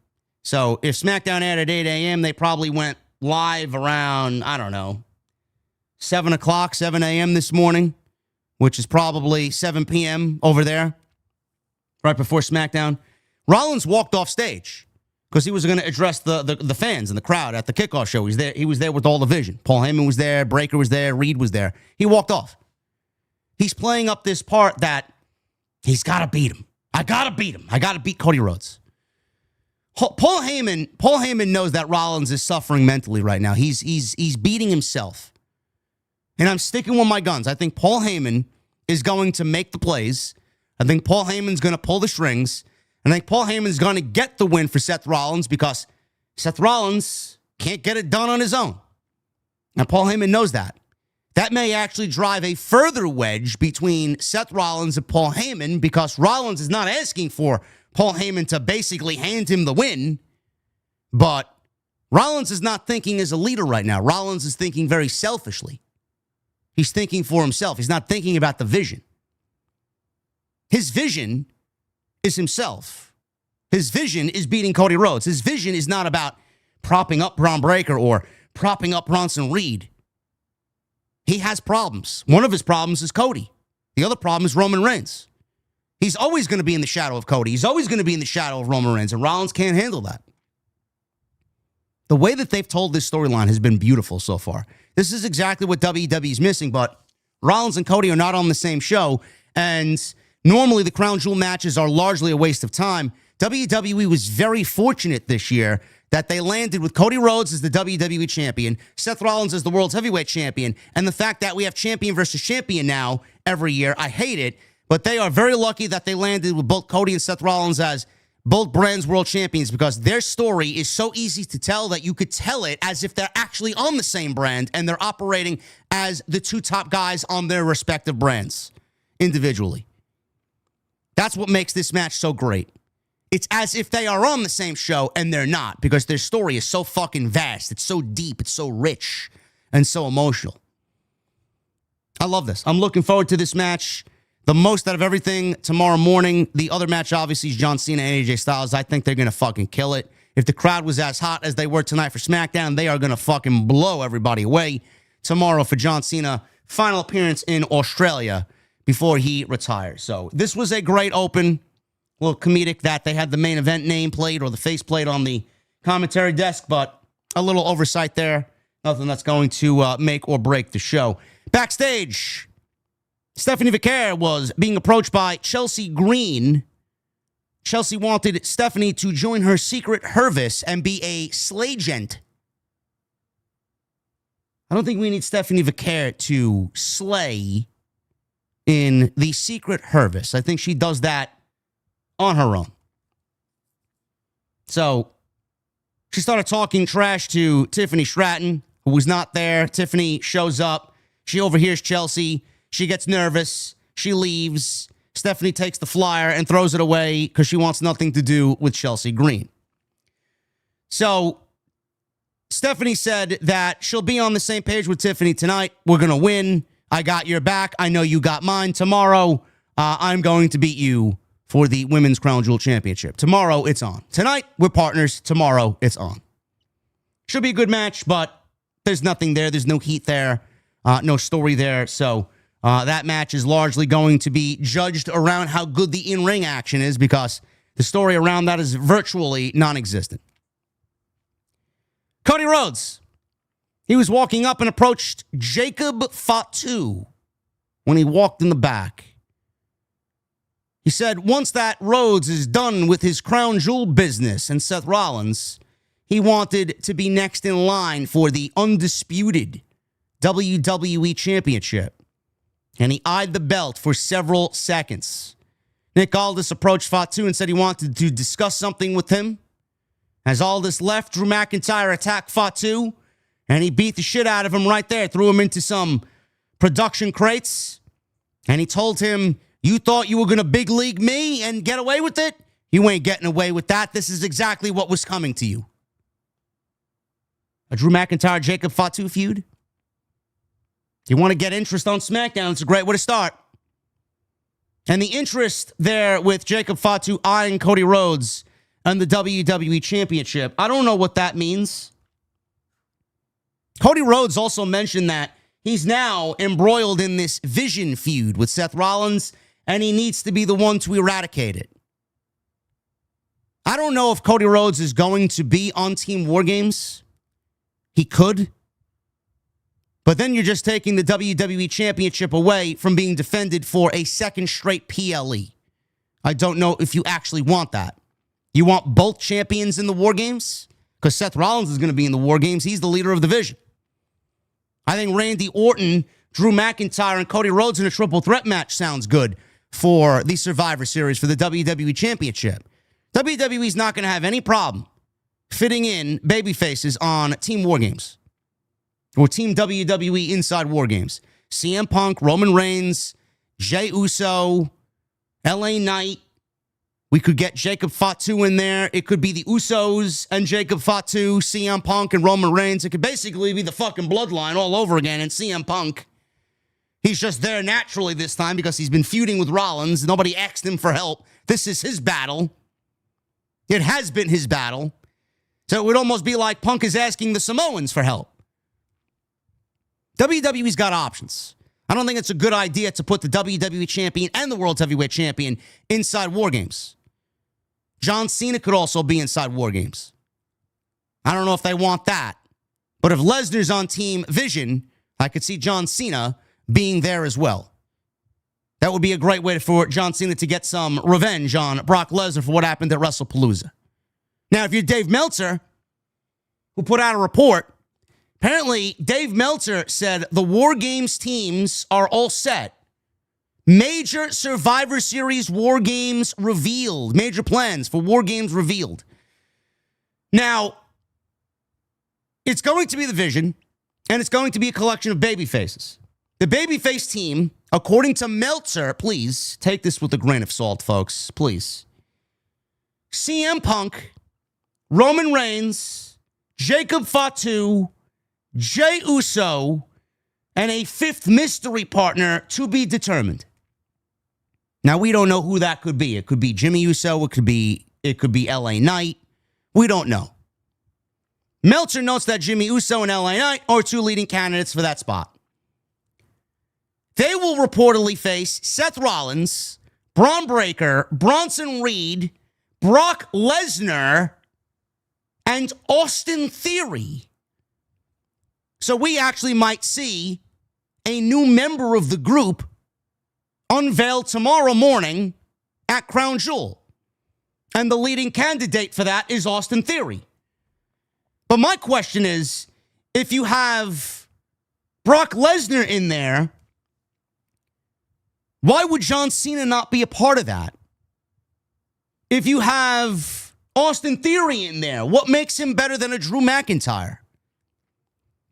So if SmackDown aired at 8 a.m., they probably went live around, I don't know, 7 o'clock, 7 a.m. this morning, which is probably 7 p.m. over there, right before SmackDown. Rollins walked off stage because he was going to address the fans and the crowd at the kickoff show. He was there with all the vision. Paul Heyman was there, Breaker was there, Reed was there. He walked off. He's playing up this part that he's got to beat him. I got to beat him. I got to beat Cody Rhodes. Paul Heyman knows that Rollins is suffering mentally right now. He's beating himself. And I'm sticking with my guns. I think Paul Heyman is going to make the plays. I think Paul Heyman's going to pull the strings. I think Paul Heyman's going to get the win for Seth Rollins because Seth Rollins can't get it done on his own. And Paul Heyman knows that. That may actually drive a further wedge between Seth Rollins and Paul Heyman because Rollins is not asking for Paul Heyman to basically hand him the win, but Rollins is not thinking as a leader right now. Rollins is thinking very selfishly. He's thinking for himself. He's not thinking about the vision. His vision is himself. His vision is beating Cody Rhodes. His vision is not about propping up Braun Breaker or propping up Bronson Reed. He has problems. One of his problems is Cody. The other problem is Roman Reigns. He's always going to be in the shadow of Cody. He's always going to be in the shadow of Roman Reigns, and Rollins can't handle that. The way that they've told this storyline has been beautiful so far. This is exactly what WWE is missing, but Rollins and Cody are not on the same show, and normally the Crown Jewel matches are largely a waste of time. WWE was very fortunate this year that they landed with Cody Rhodes as the WWE champion, Seth Rollins as the world's heavyweight champion, and the fact that we have champion versus champion now every year. I hate it, but they are very lucky that they landed with both Cody and Seth Rollins as both brands world champions because their story is so easy to tell that you could tell it as if they're actually on the same brand and they're operating as the two top guys on their respective brands individually. That's what makes this match so great. It's as if they are on the same show and they're not because their story is so fucking vast. It's so deep. It's so rich and so emotional. I love this. I'm looking forward to this match the most out of everything tomorrow morning. The other match, obviously, is John Cena and AJ Styles. I think they're going to fucking kill it. If the crowd was as hot as they were tonight for SmackDown, they are going to fucking blow everybody away tomorrow for John Cena. Final appearance in Australia before he retires. So this was a great open. A little comedic that they had the main event nameplate or the faceplate on the commentary desk, but a little oversight there. Nothing that's going to make or break the show. Backstage, Stephanie Vaquer was being approached by Chelsea Green. Chelsea wanted Stephanie to join her secret Hervis and be a slagent. I don't think we need Stephanie Vaquer to slay in the secret Hervis. I think she does that on her own. So she started talking trash to Tiffany Stratton, who was not there. Tiffany shows up. She overhears Chelsea. She gets nervous. She leaves. Stephanie takes the flyer and throws it away because she wants nothing to do with Chelsea Green. So Stephanie said that she'll be on the same page with Tiffany tonight. We're going to win. I got your back. I know you got mine. Tomorrow, I'm going to beat you for the Women's Crown Jewel Championship. Tomorrow, it's on. Tonight, we're partners. Tomorrow, it's on. Should be a good match, but there's nothing there. There's no heat there. No story there. So that match is largely going to be judged around how good the in-ring action is because the story around that is virtually non-existent. Cody Rhodes. He was walking up and approached Jacob Fatu when he walked in the back. He said once that Rhodes is done with his Crown Jewel business and Seth Rollins, he wanted to be next in line for the undisputed WWE Championship. And he eyed the belt for several seconds. Nick Aldis approached Fatu and said he wanted to discuss something with him. As Aldis left, Drew McIntyre attacked Fatu, and he beat the shit out of him right there, threw him into some production crates, and he told him You thought you were going to big league me and get away with it? You ain't getting away with that. This is exactly what was coming to you. A Drew McIntyre, Jacob Fatu feud? You want to get interest on SmackDown, it's a great way to start. And the interest there with Jacob Fatu eyeing Cody Rhodes and the WWE Championship, I don't know what that means. Cody Rhodes also mentioned that he's now embroiled in this Vision feud with Seth Rollins, and he needs to be the one to eradicate it. I don't know if Cody Rhodes is going to be on Team War Games. He could. But then you're just taking the WWE Championship away from being defended for a second straight PLE. I don't know if you actually want that. You want both champions in the War Games? Because Seth Rollins is going to be in the War Games. He's the leader of the Vision. I think Randy Orton, Drew McIntyre, and Cody Rhodes in a triple threat match sounds good for the Survivor Series for the WWE Championship. WWE's not going to have any problem fitting in babyfaces on Team War Games or Team WWE Inside War Games. CM Punk, Roman Reigns, Jey Uso, LA Knight. We could get Jacob Fatu in there. It could be the Usos and Jacob Fatu, CM Punk and Roman Reigns. It could basically be the fucking bloodline all over again. And CM Punk, he's just there naturally this time because he's been feuding with Rollins. Nobody asked him for help. This is his battle. It has been his battle. So it would almost be like Punk is asking the Samoans for help. WWE's got options. I don't think it's a good idea to put the WWE Champion and the World Heavyweight Champion inside War Games. John Cena could also be inside War Games. I don't know if they want that. But if Lesnar's on Team Vision, I could see John Cena being there as well. That would be a great way for John Cena to get some revenge on Brock Lesnar for what happened at WrestlePalooza. Now, if you're Dave Meltzer, who put out a report, apparently Dave Meltzer said the War Games teams are all set. Major Survivor Series War Games revealed. Major plans for War Games revealed. Now, it's going to be the Vision, and it's going to be a collection of babyfaces. The babyface team, according to Meltzer, please take this with a grain of salt, folks, please. CM Punk, Roman Reigns, Jacob Fatu, Jey Uso, and a fifth mystery partner to be determined. Now, we don't know who that could be. It could be Jimmy Uso. It could be LA Knight. We don't know. Meltzer notes that Jimmy Uso and LA Knight are two leading candidates for that spot. They will reportedly face Seth Rollins, Braun Breaker, Bronson Reed, Brock Lesnar, and Austin Theory. So we actually might see a new member of the group unveiled tomorrow morning at Crown Jewel. And the leading candidate for that is Austin Theory. But my question is, if you have Brock Lesnar in there, why would John Cena not be a part of that? If you have Austin Theory in there, what makes him better than a Drew McIntyre?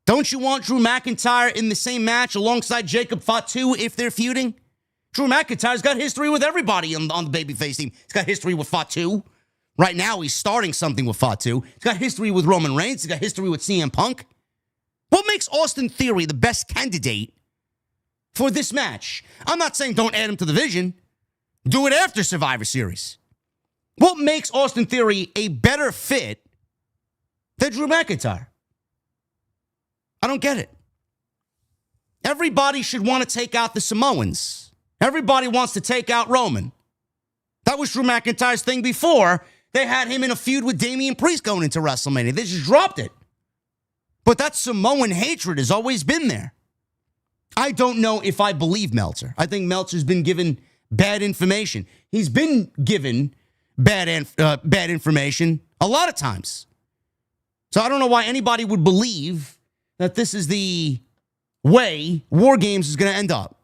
Don't you want Drew McIntyre in the same match alongside Jacob Fatu if they're feuding? Drew McIntyre's got history with everybody on the babyface team. He's got history with Fatu. Right now, he's starting something with Fatu. He's got history with Roman Reigns. He's got history with CM Punk. What makes Austin Theory the best candidate for this match? I'm not saying don't add him to the Vision. Do it after Survivor Series. What makes Austin Theory a better fit than Drew McIntyre? I don't get it. Everybody should want to take out the Samoans. Everybody wants to take out Roman. That was Drew McIntyre's thing before. They had him in a feud with Damian Priest going into WrestleMania. They just dropped it. But that Samoan hatred has always been there. I don't know if I believe Meltzer. I think Meltzer's been given bad information. He's been given bad information a lot of times. So I don't know why anybody would believe that this is the way War Games is going to end up.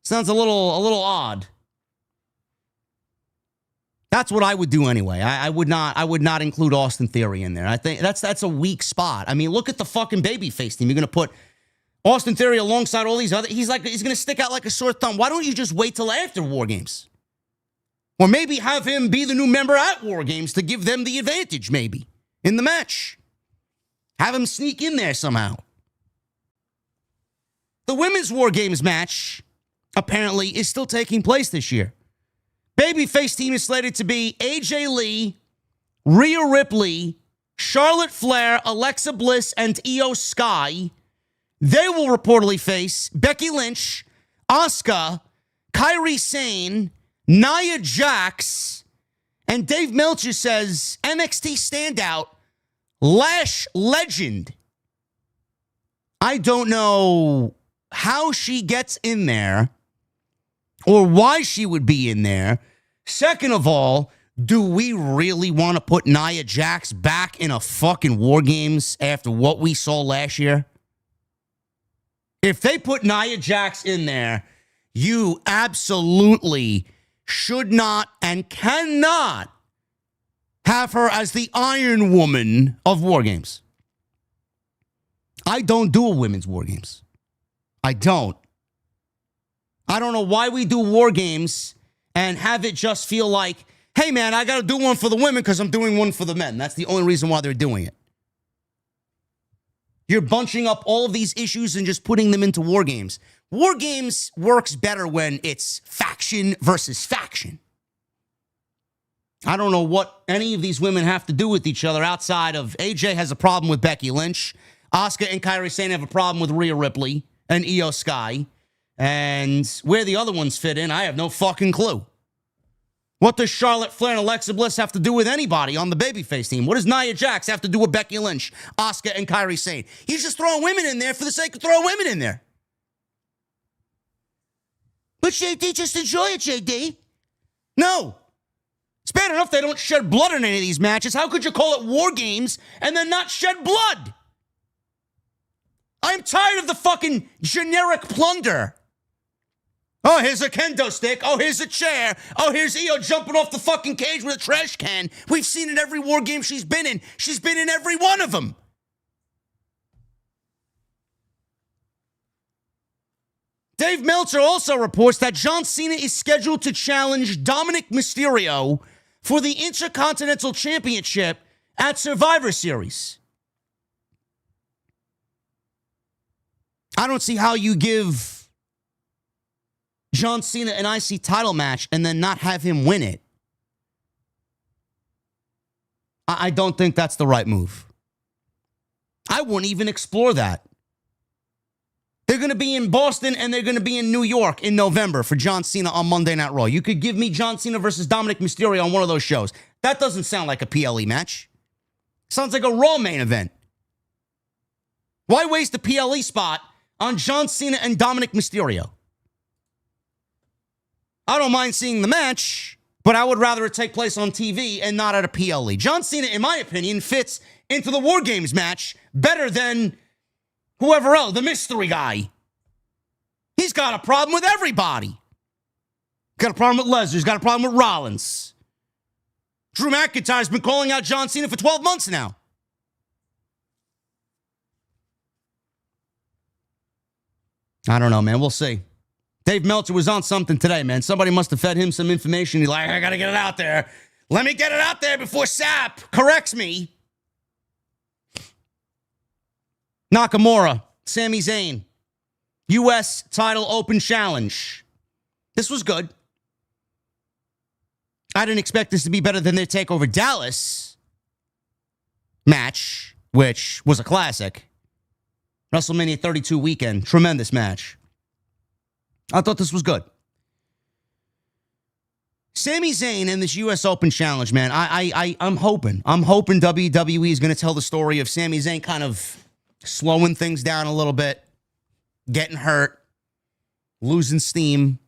Sounds a little odd. That's what I would do anyway. I would not include Austin Theory in there. I think that's a weak spot. I mean, look at the fucking babyface team. You're going to put Austin Theory alongside all these other, he's going to stick out like a sore thumb. Why don't you just wait till after War Games? Or maybe have him be the new member at War Games to give them the advantage, maybe, in the match. Have him sneak in there somehow. The women's War Games match, apparently, is still taking place this year. Babyface team is slated to be AJ Lee, Rhea Ripley, Charlotte Flair, Alexa Bliss, and Io Sky. They will reportedly face Becky Lynch, Asuka, Kairi Sane, Nia Jax, and Dave Meltzer says NXT standout, Lash Legend. I don't know how she gets in there or why she would be in there. Second of all, do we really want to put Nia Jax back in a fucking War Games after what we saw last year? If they put Nia Jax in there, you absolutely should not and cannot have her as the Iron Woman of War Games. I don't do a women's War Games. I don't. I don't know why we do War Games and have it just feel like, hey, man, I got to do one for the women because I'm doing one for the men. That's the only reason why they're doing it. You're bunching up all of these issues and just putting them into War Games. War Games works better when it's faction versus faction. I don't know what any of these women have to do with each other outside of AJ has a problem with Becky Lynch. Asuka and Kairi Sane have a problem with Rhea Ripley and Io Sky. And where the other ones fit in, I have no fucking clue. What does Charlotte Flair and Alexa Bliss have to do with anybody on the babyface team? What does Nia Jax have to do with Becky Lynch, Asuka, and Kairi Sane? He's just throwing women in there for the sake of throwing women in there. But JD, just enjoy it, JD. No. It's bad enough they don't shed blood in any of these matches. How could you call it War Games and then not shed blood? I'm tired of the fucking generic plunder. Oh, here's a kendo stick. Oh, here's a chair. Oh, here's Io jumping off the fucking cage with a trash can. We've seen it every War Game she's been in. She's been in every one of them. Dave Meltzer also reports that John Cena is scheduled to challenge Dominic Mysterio for the Intercontinental Championship at Survivor Series. I don't see how you give John Cena an IC title match and then not have him win it. I don't think that's the right move. I wouldn't even explore that. They're going to be in Boston and they're going to be in New York in November for John Cena on Monday Night Raw. You could give me John Cena versus Dominic Mysterio on one of those shows. That doesn't sound like a PLE match. Sounds like a Raw main event. Why waste a PLE spot on John Cena and Dominic Mysterio? I don't mind seeing the match, but I would rather it take place on TV and not at a PLE. John Cena, in my opinion, fits into the War Games match better than whoever else, the mystery guy. He's got a problem with everybody. Got a problem with Lesnar. He's got a problem with Rollins. Drew McIntyre's been calling out John Cena for 12 months now. I don't know, man. We'll see. Dave Meltzer was on something today, man. Somebody must have fed him some information. He's like, I got to get it out there. Let me get it out there before Sap corrects me. Nakamura, Sami Zayn, U.S. title open challenge. This was good. I didn't expect this to be better than their TakeOver Dallas match, which was a classic. WrestleMania 32 weekend, tremendous match. I thought this was good. Sami Zayn in this U.S. Open Challenge, man, I'm hoping WWE is going to tell the story of Sami Zayn kind of slowing things down a little bit, getting hurt, losing steam,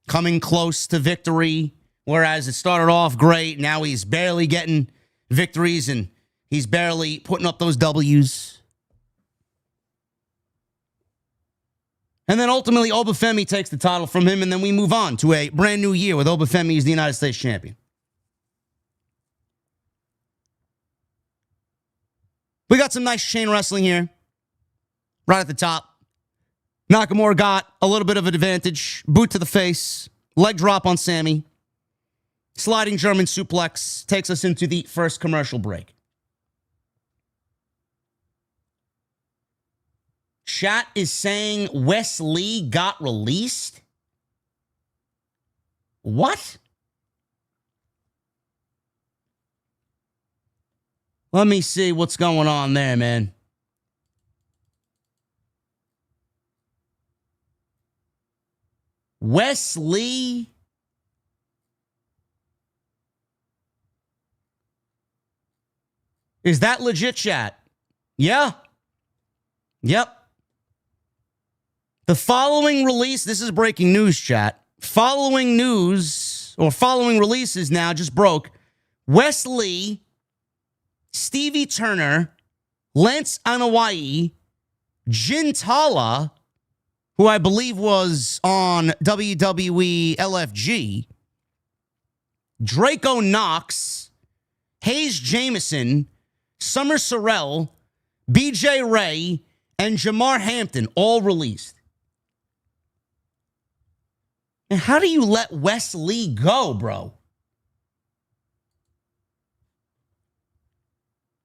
coming close to victory, whereas it started off great. Now he's barely getting victories and he's barely putting up those W's. And then ultimately, Obafemi takes the title from him, and then we move on to a brand new year with Obafemi as the United States champion. We got some nice chain wrestling here. right at the top. Nakamura got a little bit of an advantage. Boot to the face. Leg drop on Sami. Sliding German suplex takes us into the first commercial break. Chat is saying Wes Lee got released? What? Let me see what's going on there, man. Wes Lee? Is that legit, chat? Yeah. Yep. The following release, this is breaking news, chat. Following releases now just broke. Wes Lee, Stevie Turner, Lance Anoa'i, Jin Tala, who I believe was on WWE LFG, Draco Knox, Hayes Jameson, Summer Sorrell, BJ Ray, and Jamar Hampton all released. And how do you let Wes Lee go, bro?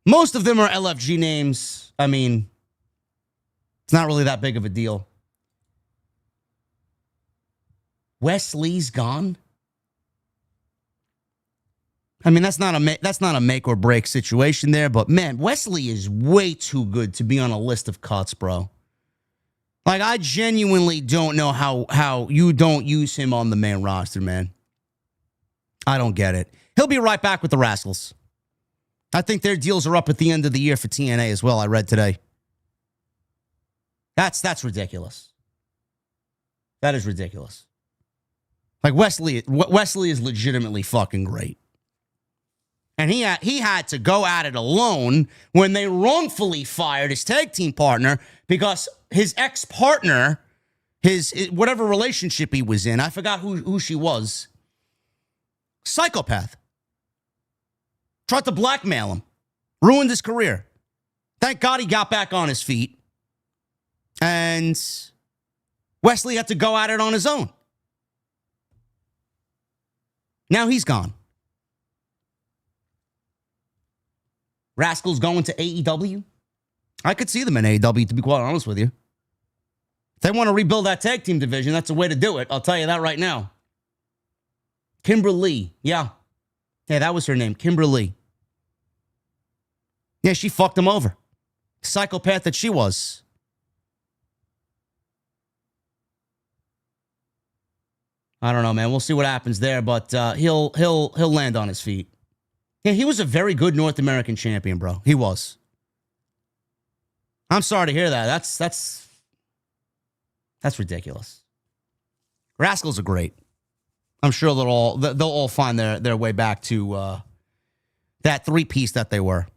Most of them are LFG names. I mean, it's not really that big of a deal. Wes Lee's gone? I mean, that's not a make or break situation there, but man, Wes Lee is way too good to be on a list of cuts, bro. Like, I genuinely don't know how you don't use him on the main roster, man. I don't get it. He'll be right back with the Rascals. I think their deals are up at the end of the year for TNA as well, I read today. That's ridiculous. That is ridiculous. Like, Wes Lee is legitimately fucking great. And he had to go at it alone when they wrongfully fired his tag team partner because his ex-partner, his whatever relationship he was in, I forgot who she was, psychopath. Tried to blackmail him. Ruined his career. Thank God he got back on his feet. And Wes Lee had to go at it on his own. Now he's gone. Rascals going to AEW? I could see them in AEW, to be quite honest with you. If they want to rebuild that tag team division, that's a way to do it. I'll tell you that right now. Kimberly. Yeah, that was her name. Kimberly. Yeah, she fucked him over. Psychopath that she was. I don't know, man. We'll see what happens there, but he'll land on his feet. Yeah, he was a very good North American champion, bro. He was. I'm sorry to hear that. That's ridiculous. Rascals are great. I'm sure they'll all find their way back to that three-piece that they were.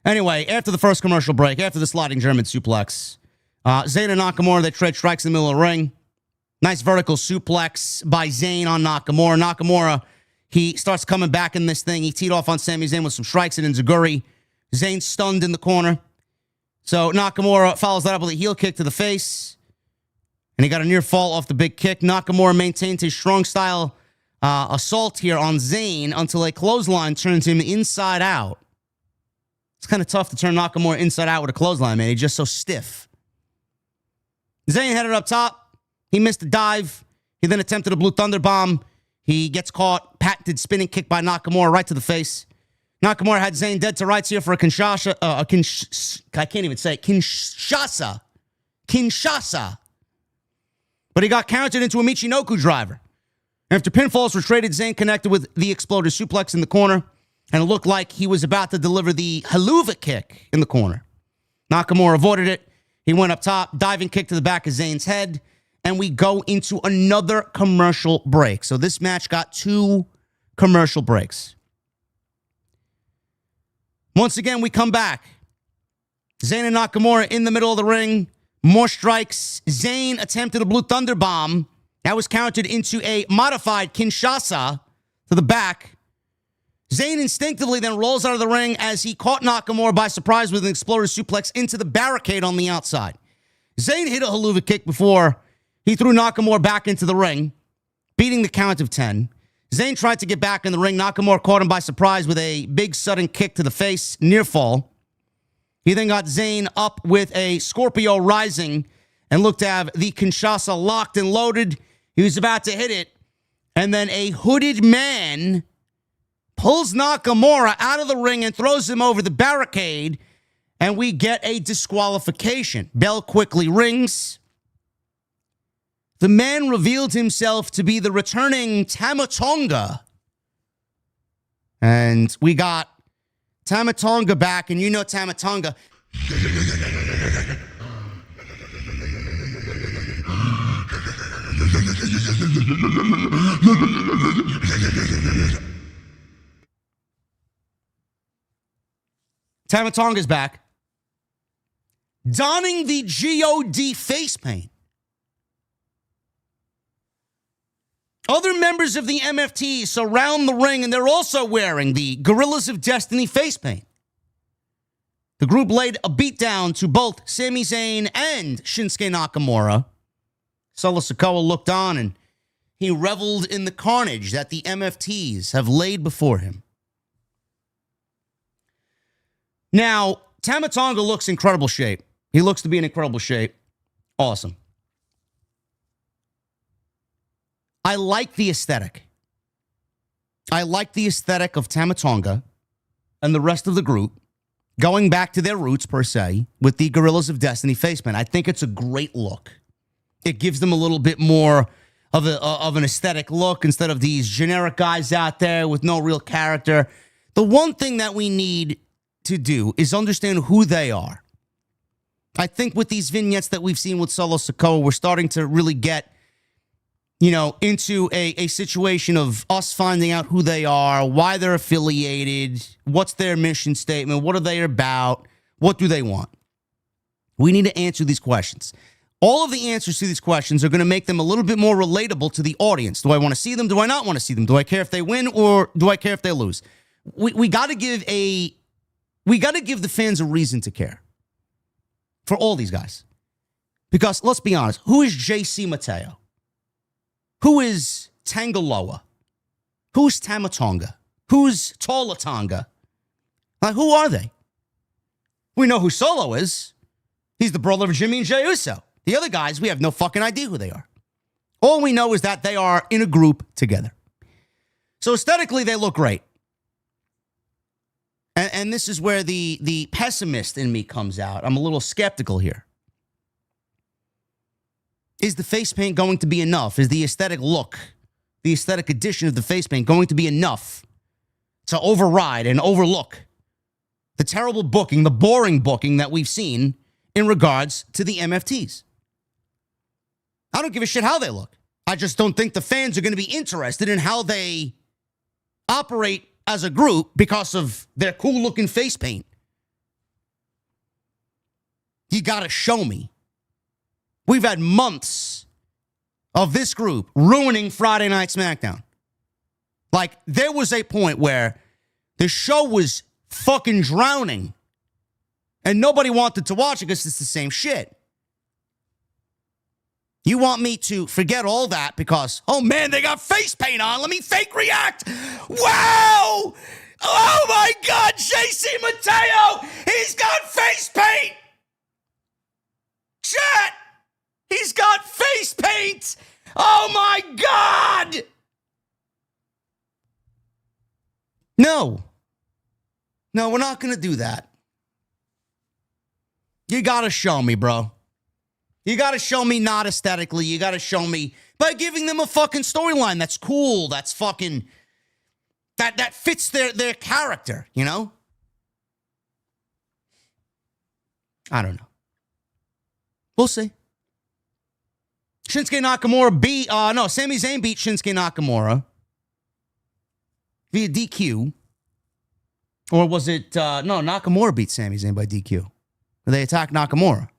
Anyway, after the first commercial break, after the sliding German suplex, Zayn and Nakamura, they trade strikes in the middle of the ring. Nice vertical suplex by Zayn on Nakamura. Nakamura, he starts coming back in this thing. He teed off on Sami Zayn with some strikes and enziguri. Zayn stunned in the corner. So Nakamura follows that up with a heel kick to the face. And he got a near fall off the big kick. Nakamura maintains his strong style assault here on Zayn until a clothesline turns him inside out. It's kind of tough to turn Nakamura inside out with a clothesline, man. He's just so stiff. Zayn headed up top. He missed a dive. He then attempted a Blue Thunder Bomb. He gets caught. Patented spinning kick by Nakamura right to the face. Nakamura had Zayn dead to rights here for a Kinshasa. I can't even say it. Kinshasa. But he got countered into a Michinoku driver. After pinfalls were traded, Zayn connected with the Exploder suplex in the corner. And it looked like he was about to deliver the Haluva kick in the corner. Nakamura avoided it. He went up top. Diving kick to the back of Zayn's head. And we go into another commercial break. So this match got 2 commercial breaks. Once again, we come back. Zayn and Nakamura in the middle of the ring. More strikes. Zayn attempted a Blue Thunder Bomb. That was countered into a modified Kinshasa to the back. Zayn instinctively then rolls out of the ring as he caught Nakamura by surprise with an exploder suplex into the barricade on the outside. Zayn hit a haluva kick before he threw Nakamura back into the ring, beating the count of 10. Zayn tried to get back in the ring. Nakamura caught him by surprise with a big sudden kick to the face, near fall. He then got Zayn up with a Scorpio Rising and looked to have the Kinshasa locked and loaded. He was about to hit it, and then a hooded man pulls Nakamura out of the ring and throws him over the barricade, and we get a disqualification. Bell quickly rings. The man revealed himself to be the returning Tama Tonga. And we got Tama Tonga back, and you know Tama Tonga. Tama Tonga's back, donning the God face paint. Other members of the MFT surround the ring, and they're also wearing the Gorillas of Destiny face paint. The group laid a beatdown to both Sami Zayn and Shinsuke Nakamura. Solo Sikoa looked on, and he reveled in the carnage that the MFTs have laid before him. Now, Tama Tonga looks in incredible shape. He looks to be in incredible shape. Awesome. I like the aesthetic. I like the aesthetic of Tama Tonga and the rest of the group going back to their roots, per se, with the Gorillas of Destiny facepaint. I think it's a great look. It gives them a little bit more of an aesthetic look instead of these generic guys out there with no real character. The one thing that we need to do is understand who they are. I think with these vignettes that we've seen with Solo Sikoa, we're starting to really get, into a situation of us finding out who they are, why they're affiliated, what's their mission statement, what are they about, what do they want? We need to answer these questions. All of the answers to these questions are going to make them a little bit more relatable to the audience. Do I want to see them? Do I not want to see them? Do I care if they win, or do I care if they lose? We got to give the fans a reason to care for all these guys. Because let's be honest, who is JC Mateo? Who is Tangaloa? Who's Tama Tonga? Who's Tola Tonga? Like, who are they? We know who Solo is. He's the brother of Jimmy and Jey Uso. The other guys, we have no fucking idea who they are. All we know is that they are in a group together. So aesthetically, they look great. And this is where the pessimist in me comes out. I'm a little skeptical here. Is the face paint going to be enough? Is the aesthetic look, the aesthetic addition of the face paint going to be enough to override and overlook the terrible booking, the boring booking that we've seen in regards to the MFTs? I don't give a shit how they look. I just don't think the fans are going to be interested in how they operate as a group because of their cool-looking face paint. You got to show me. We've had months of this group ruining Friday Night SmackDown. Like, there was a point where the show was fucking drowning and nobody wanted to watch it because it's the same shit. You want me to forget all that because, oh man, they got face paint on. Let me fake react. Wow! Oh my God, JC Mateo! He's got face paint! Chat! He's got face paint! Oh my God! No. No, we're not going to do that. You got to show me, bro. You got to show me not aesthetically. You got to show me by giving them a fucking storyline that's cool, that's fucking, that fits their character, you know? I don't know. We'll see. Shinsuke Nakamura Sami Zayn beat Shinsuke Nakamura via DQ. Or was it, Nakamura beat Sami Zayn by DQ. They attacked Nakamura.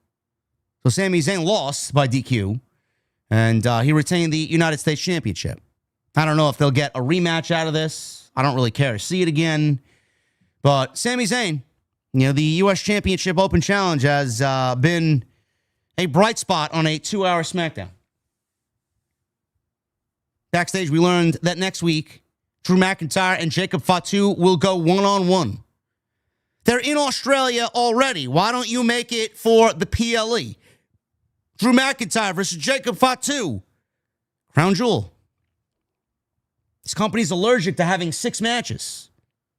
So Sami Zayn lost by DQ, and he retained the United States Championship. I don't know if they'll get a rematch out of this. I don't really care to see it again. But Sami Zayn, the U.S. Championship Open Challenge has been a bright spot on a 2-hour SmackDown. Backstage, we learned that next week, Drew McIntyre and Jacob Fatu will go one-on-one. They're in Australia already. Why don't you make it for the PLE? Drew McIntyre versus Jacob Fatu. Crown jewel. This company's allergic to having 6 matches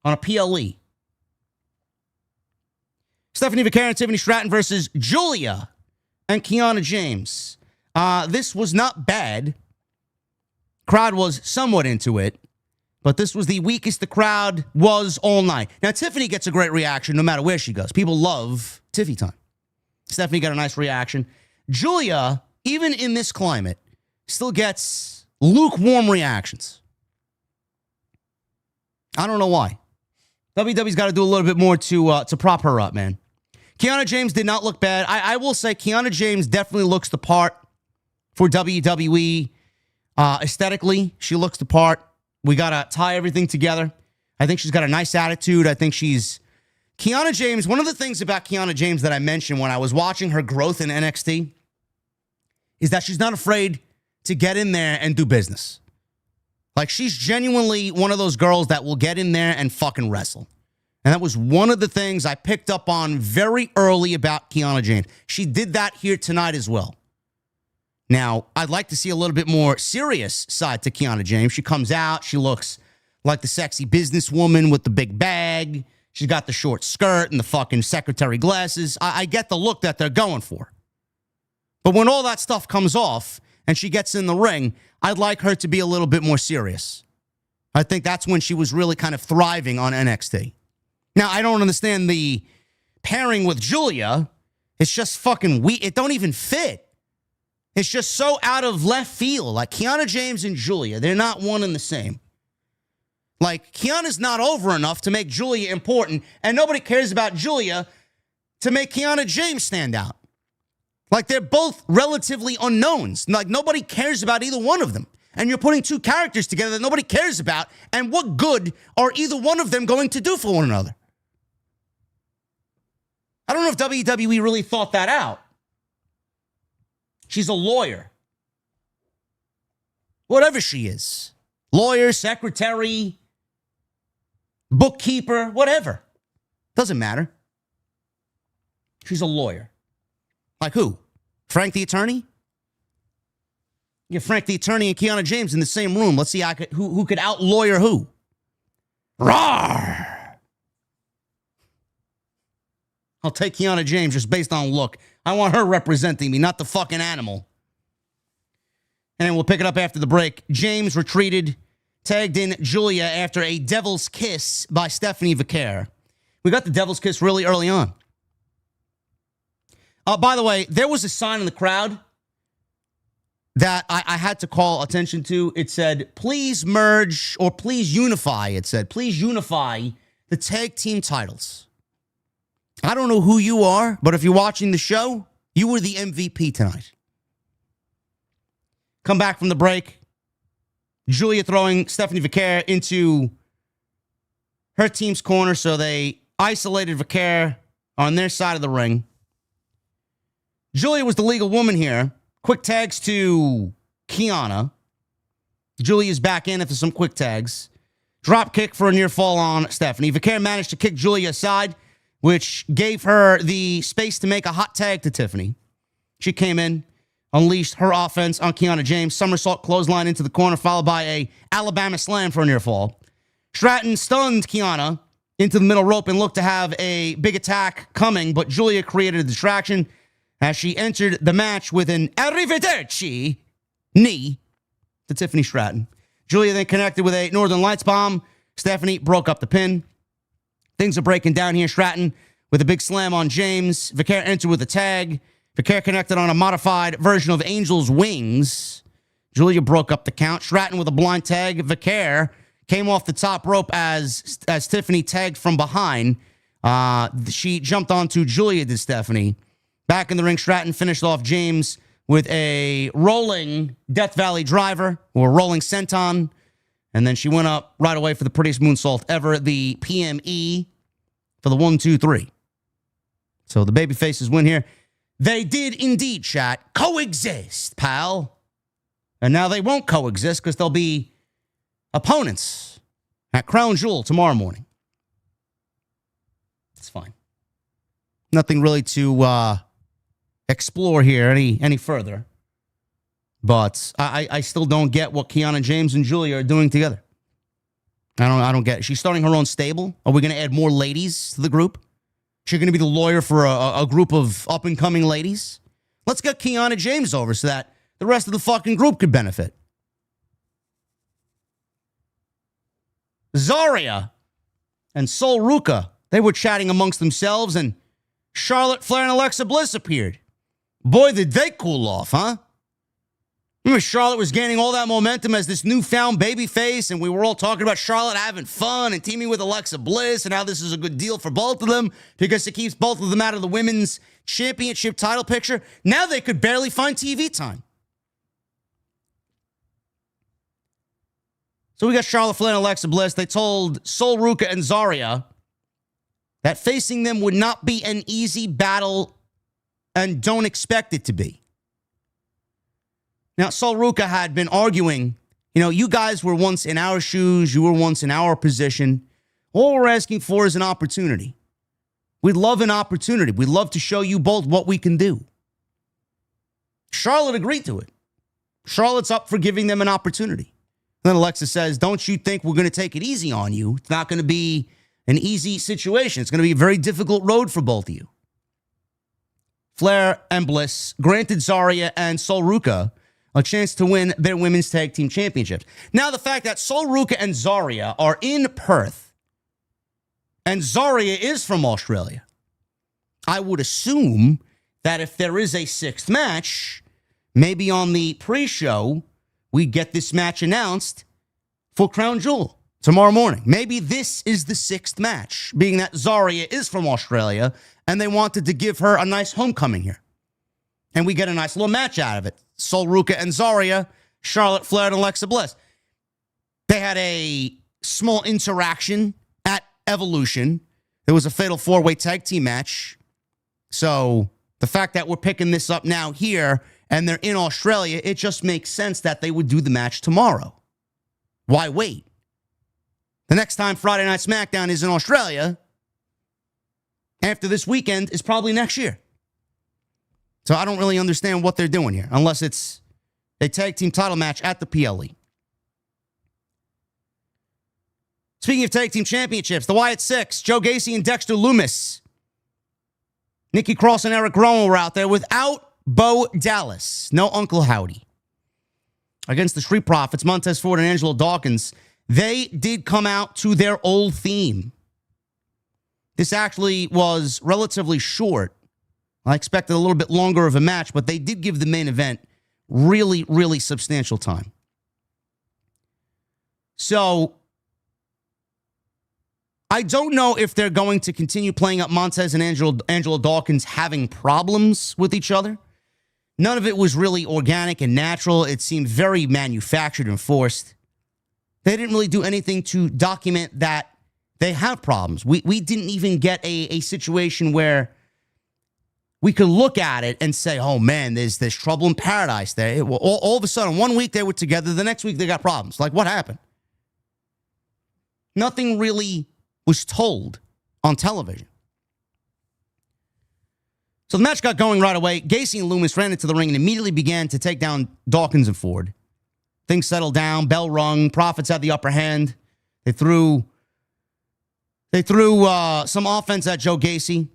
on a PLE. Stephanie Vaquer and Tiffany Stratton versus Guilia and Kiana James. This was not bad. Crowd was somewhat into it. But this was the weakest the crowd was all night. Now, Tiffany gets a great reaction no matter where she goes. People love Tiffy time. Stephanie got a nice reaction. Guilia, even in this climate, still gets lukewarm reactions. I don't know why. WWE's got to do a little bit more to prop her up, man. Kiana James did not look bad. I will say Kiana James definitely looks the part for WWE. Aesthetically, she looks the part. We got to tie everything together. I think she's got a nice attitude. I think Kiana James, one of the things about Kiana James that I mentioned when I was watching her growth in NXT is that she's not afraid to get in there and do business. Like, she's genuinely one of those girls that will get in there and fucking wrestle. And that was one of the things I picked up on very early about Kiana James. She did that here tonight as well. Now, I'd like to see a little bit more serious side to Kiana James. She comes out. She looks like the sexy businesswoman with the big bag. She's got the short skirt and the fucking secretary glasses. I get the look that they're going for. But when all that stuff comes off and she gets in the ring, I'd like her to be a little bit more serious. I think that's when she was really kind of thriving on NXT. Now, I don't understand the pairing with Guilia. It's just fucking weak. It don't even fit. It's just so out of left field. Like, Kiana James and Guilia, they're not one and the same. Like, Kiana's not over enough to make Guilia important, and nobody cares about Guilia to make Kiana James stand out. Like, they're both relatively unknowns. Like, nobody cares about either one of them. And you're putting 2 characters together that nobody cares about, and what good are either one of them going to do for one another? I don't know if WWE really thought that out. She's a lawyer. Whatever she is. Lawyer, secretary, bookkeeper, whatever. Doesn't matter. She's a lawyer. Like who? Frank the attorney? You get Frank the attorney and Kiana James in the same room. Let's see who could out-lawyer who. Rawr! I'll take Kiana James just based on look. I want her representing me, not the fucking animal. And we'll pick it up after the break. James retreated, tagged in Guilia after a devil's kiss by Stephanie Vaquer. We got the devil's kiss really early on. By the way, there was a sign in the crowd that I had to call attention to. It said, please merge or please unify. It said, please unify the tag team titles. I don't know who you are, but if you're watching the show, you were the MVP tonight. Come back from the break. Guilia throwing Stephanie Vaquer into her team's corner, so they isolated Vaquer on their side of the ring. Guilia was the legal woman here. Quick tags to Kiana. Julia's back in after some quick tags. Drop kick for a near fall on Stephanie. Vaquer managed to kick Guilia aside, which gave her the space to make a hot tag to Tiffany. She came in, unleashed her offense on Kiana James. Somersault clothesline into the corner, followed by a Alabama slam for a near fall. Stratton stunned Kiana into the middle rope and looked to have a big attack coming, but Guilia created a distraction as she entered the match with an arrivederci knee to Tiffany Stratton. Guilia then connected with a Northern Lights bomb. Stephanie broke up the pin. Things are breaking down here. Stratton with a big slam on James. Vaquer entered with a tag. Vaquer connected on a modified version of Angel's Wings. Guilia broke up the count. Stratton with a blind tag. Vaquer came off the top rope as Tiffany tagged from behind. She jumped onto Guilia, did Stephanie. Back in the ring, Stratton finished off James with a rolling Death Valley driver or rolling senton. And then she went up right away for the prettiest moonsault ever, the PME for the 1, 2, 3. So the baby faces win here. They did indeed, chat, coexist, pal. And now they won't coexist because they'll be opponents at Crown Jewel tomorrow morning. It's fine. Nothing really to explore here any further. But I still don't get what Kiana James and Guilia are doing together. I don't get it. She's starting her own stable. Are we going to add more ladies to the group? She's going to be the lawyer for a group of up-and-coming ladies? Let's get Kiana James over so that the rest of the fucking group could benefit. Zarya and Sol Ruka, they were chatting amongst themselves, and Charlotte Flair and Alexa Bliss appeared. Boy, did they cool off, huh? Remember, Charlotte was gaining all that momentum as this newfound babyface, and we were all talking about Charlotte having fun and teaming with Alexa Bliss and how this is a good deal for both of them because it keeps both of them out of the women's championship title picture. Now they could barely find TV time. So we got Charlotte Flair and Alexa Bliss. They told Sol Ruka and Zarya that facing them would not be an easy battle and don't expect it to be. Now, Sol Ruka had been arguing, you guys were once in our shoes. You were once in our position. All we're asking for is an opportunity. We'd love an opportunity. We'd love to show you both what we can do. Charlotte agreed to it. Charlotte's up for giving them an opportunity. Then Alexa says, don't you think we're going to take it easy on you? It's not going to be an easy situation. It's going to be a very difficult road for both of you. Flair and Bliss granted Zarya and Sol Ruka a chance to win their women's tag team championships. Now, the fact that Sol Ruka and Zarya are in Perth, and Zarya is from Australia, I would assume that if there is a sixth match, maybe on the pre-show, we get this match announced for Crown Jewel tomorrow morning. Maybe this is the sixth match, being that Zarya is from Australia, and they wanted to give her a nice homecoming here. And we get a nice little match out of it. Sol Ruka and Zarya, Charlotte Flair and Alexa Bliss. They had a small interaction at Evolution. There was a fatal four-way tag team match. So the fact that we're picking this up now here and they're in Australia, it just makes sense that they would do the match tomorrow. Why wait? The next time Friday Night SmackDown is in Australia, after this weekend, is probably next year. So I don't really understand what they're doing here, unless it's a tag team title match at the PLE. Speaking of tag team championships, the Wyatt Sicks, Joe Gacy and Dexter Lumis. Nikki Cross and Eric Rowan were out there without Bo Dallas. No Uncle Howdy. Against the Street Profits, Montez Ford and Angelo Dawkins, they did come out to their old theme. This actually was relatively short. I expected a little bit longer of a match, but they did give the main event really, really substantial time. So I don't know if they're going to continue playing up Montez and Angelo Dawkins having problems with each other. None of it was really organic and natural. It seemed very manufactured and forced. They didn't really do anything to document that they have problems. We didn't even get a situation where we could look at it and say, oh, man, there's trouble in paradise there. All of a sudden, one week they were together. The next week they got problems. Like, what happened? Nothing really was told on television. So the match got going right away. Gacy and Lumis ran into the ring and immediately began to take down Dawkins and Ford. Things settled down. Bell rung. Profits had the upper hand. They threw some offense at Joe Gacy.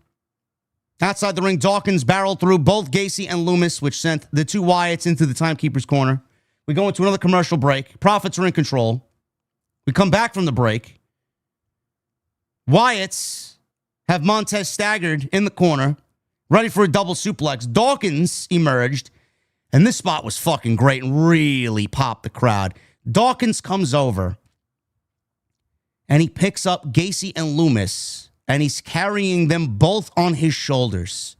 Outside the ring, Dawkins barreled through both Gacy and Lumis, which sent the two Wyatts into the timekeeper's corner. We go into another commercial break. Profits are in control. We come back from the break. Wyatts have Montez staggered in the corner, ready for a double suplex. Dawkins emerged, and this spot was fucking great and really popped the crowd. Dawkins comes over, and he picks up Gacy and Lumis, and he's carrying them both on his shoulders,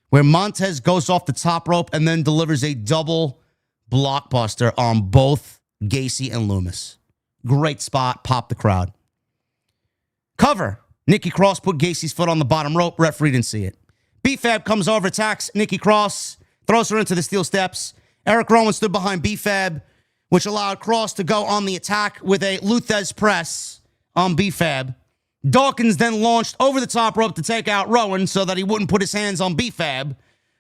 where Montez goes off the top rope and then delivers a double blockbuster on both Gacy and Lumis. Great spot. Pop the crowd. Cover. Nikki Cross put Gacy's foot on the bottom rope. Referee didn't see it. B-Fab comes over, attacks Nikki Cross, throws her into the steel steps. Eric Rowan stood behind B-Fab, which allowed Cross to go on the attack with a Luthez press on B-Fab. Dawkins then launched over the top rope to take out Rowan so that he wouldn't put his hands on B-Fab.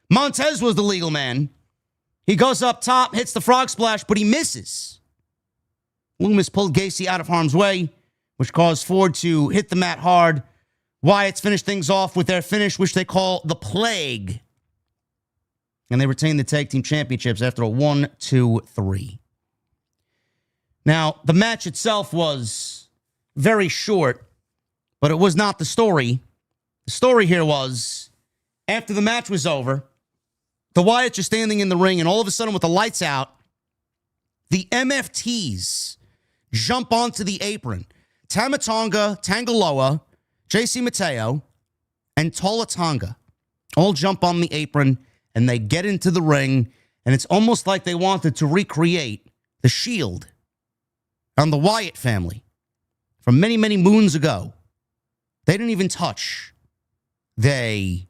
Montez was the legal man. He goes up top, hits the frog splash, but he misses. Loomis pulled Gacy out of harm's way, which caused Ford to hit the mat hard. Wyatt's finished things off with their finish, which they call the Plague. And they retain the Tag Team Championships after a 1-2-3. Now, the match itself was very short, but it was not the story. The story here was, after the match was over, the Wyatts are standing in the ring, and all of a sudden, with the lights out, the MFTs jump onto the apron. Tamatonga, Tangaloa, JC Mateo, and Tola Tonga all jump on the apron, and they get into the ring, and it's almost like they wanted to recreate the Shield on the Wyatt family from many, many moons ago. They didn't even touch. They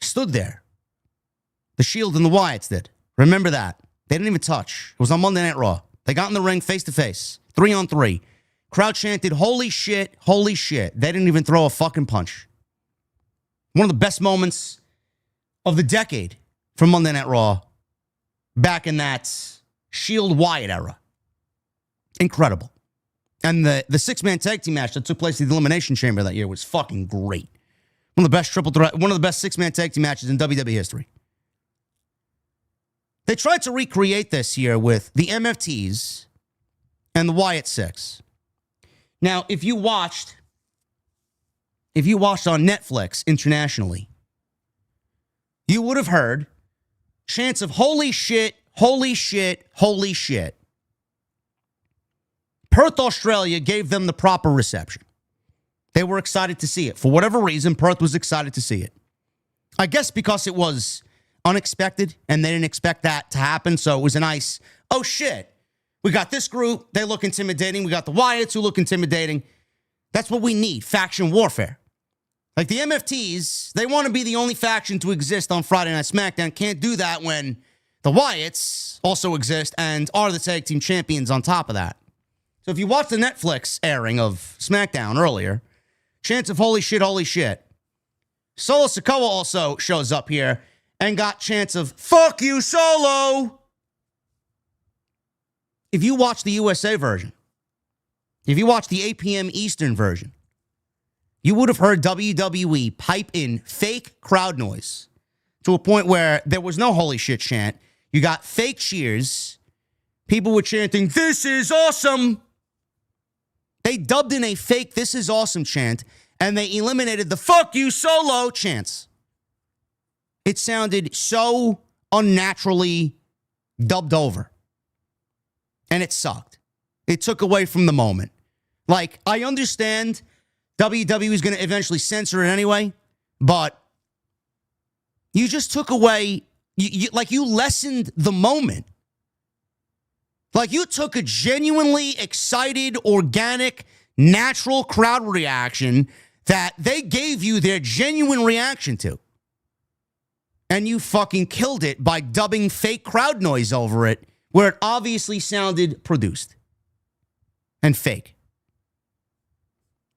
stood there. The Shield and the Wyatts did. Remember that. They didn't even touch. It was on Monday Night Raw. They got in the ring face-to-face, 3-on-3. Crowd chanted, holy shit, holy shit. They didn't even throw a fucking punch. One of the best moments of the decade from Monday Night Raw back in that Shield Wyatt era. Incredible. And the six-man tag team match that took place at the Elimination Chamber that year was fucking great. One of the best triple threat, one of the best six-man tag team matches in WWE history. They tried to recreate this here with the MFTs and the Wyatt Sicks. Now, if you watched on Netflix internationally, you would have heard chants of holy shit, holy shit, holy shit. Perth, Australia gave them the proper reception. They were excited to see it. For whatever reason, Perth was excited to see it. I guess because it was unexpected and they didn't expect that to happen. So it was a nice, oh shit. We got this group. They look intimidating. We got the Wyatts who look intimidating. That's what we need. Faction warfare. Like the MFTs, they want to be the only faction to exist on Friday Night SmackDown. Can't do that when the Wyatts also exist and are the tag team champions on top of that. So if you watch the Netflix airing of SmackDown earlier, chants of holy shit, holy shit. Solo Sikoa also shows up here and got chants of fuck you, Solo. If you watch the USA version, if you watch the 8 p.m. Eastern version, you would have heard WWE pipe in fake crowd noise to a point where there was no holy shit chant. You got fake cheers. People were chanting, this is awesome. They dubbed in a fake this is awesome chant, and they eliminated the fuck you, Solo chants. It sounded so unnaturally dubbed over. And it sucked. It took away from the moment. Like, I understand WWE is going to eventually censor it anyway, but you just took away, you lessened the moment. Like, you took a genuinely excited, organic, natural crowd reaction that they gave you their genuine reaction to. And you fucking killed it by dubbing fake crowd noise over it, where it obviously sounded produced and fake.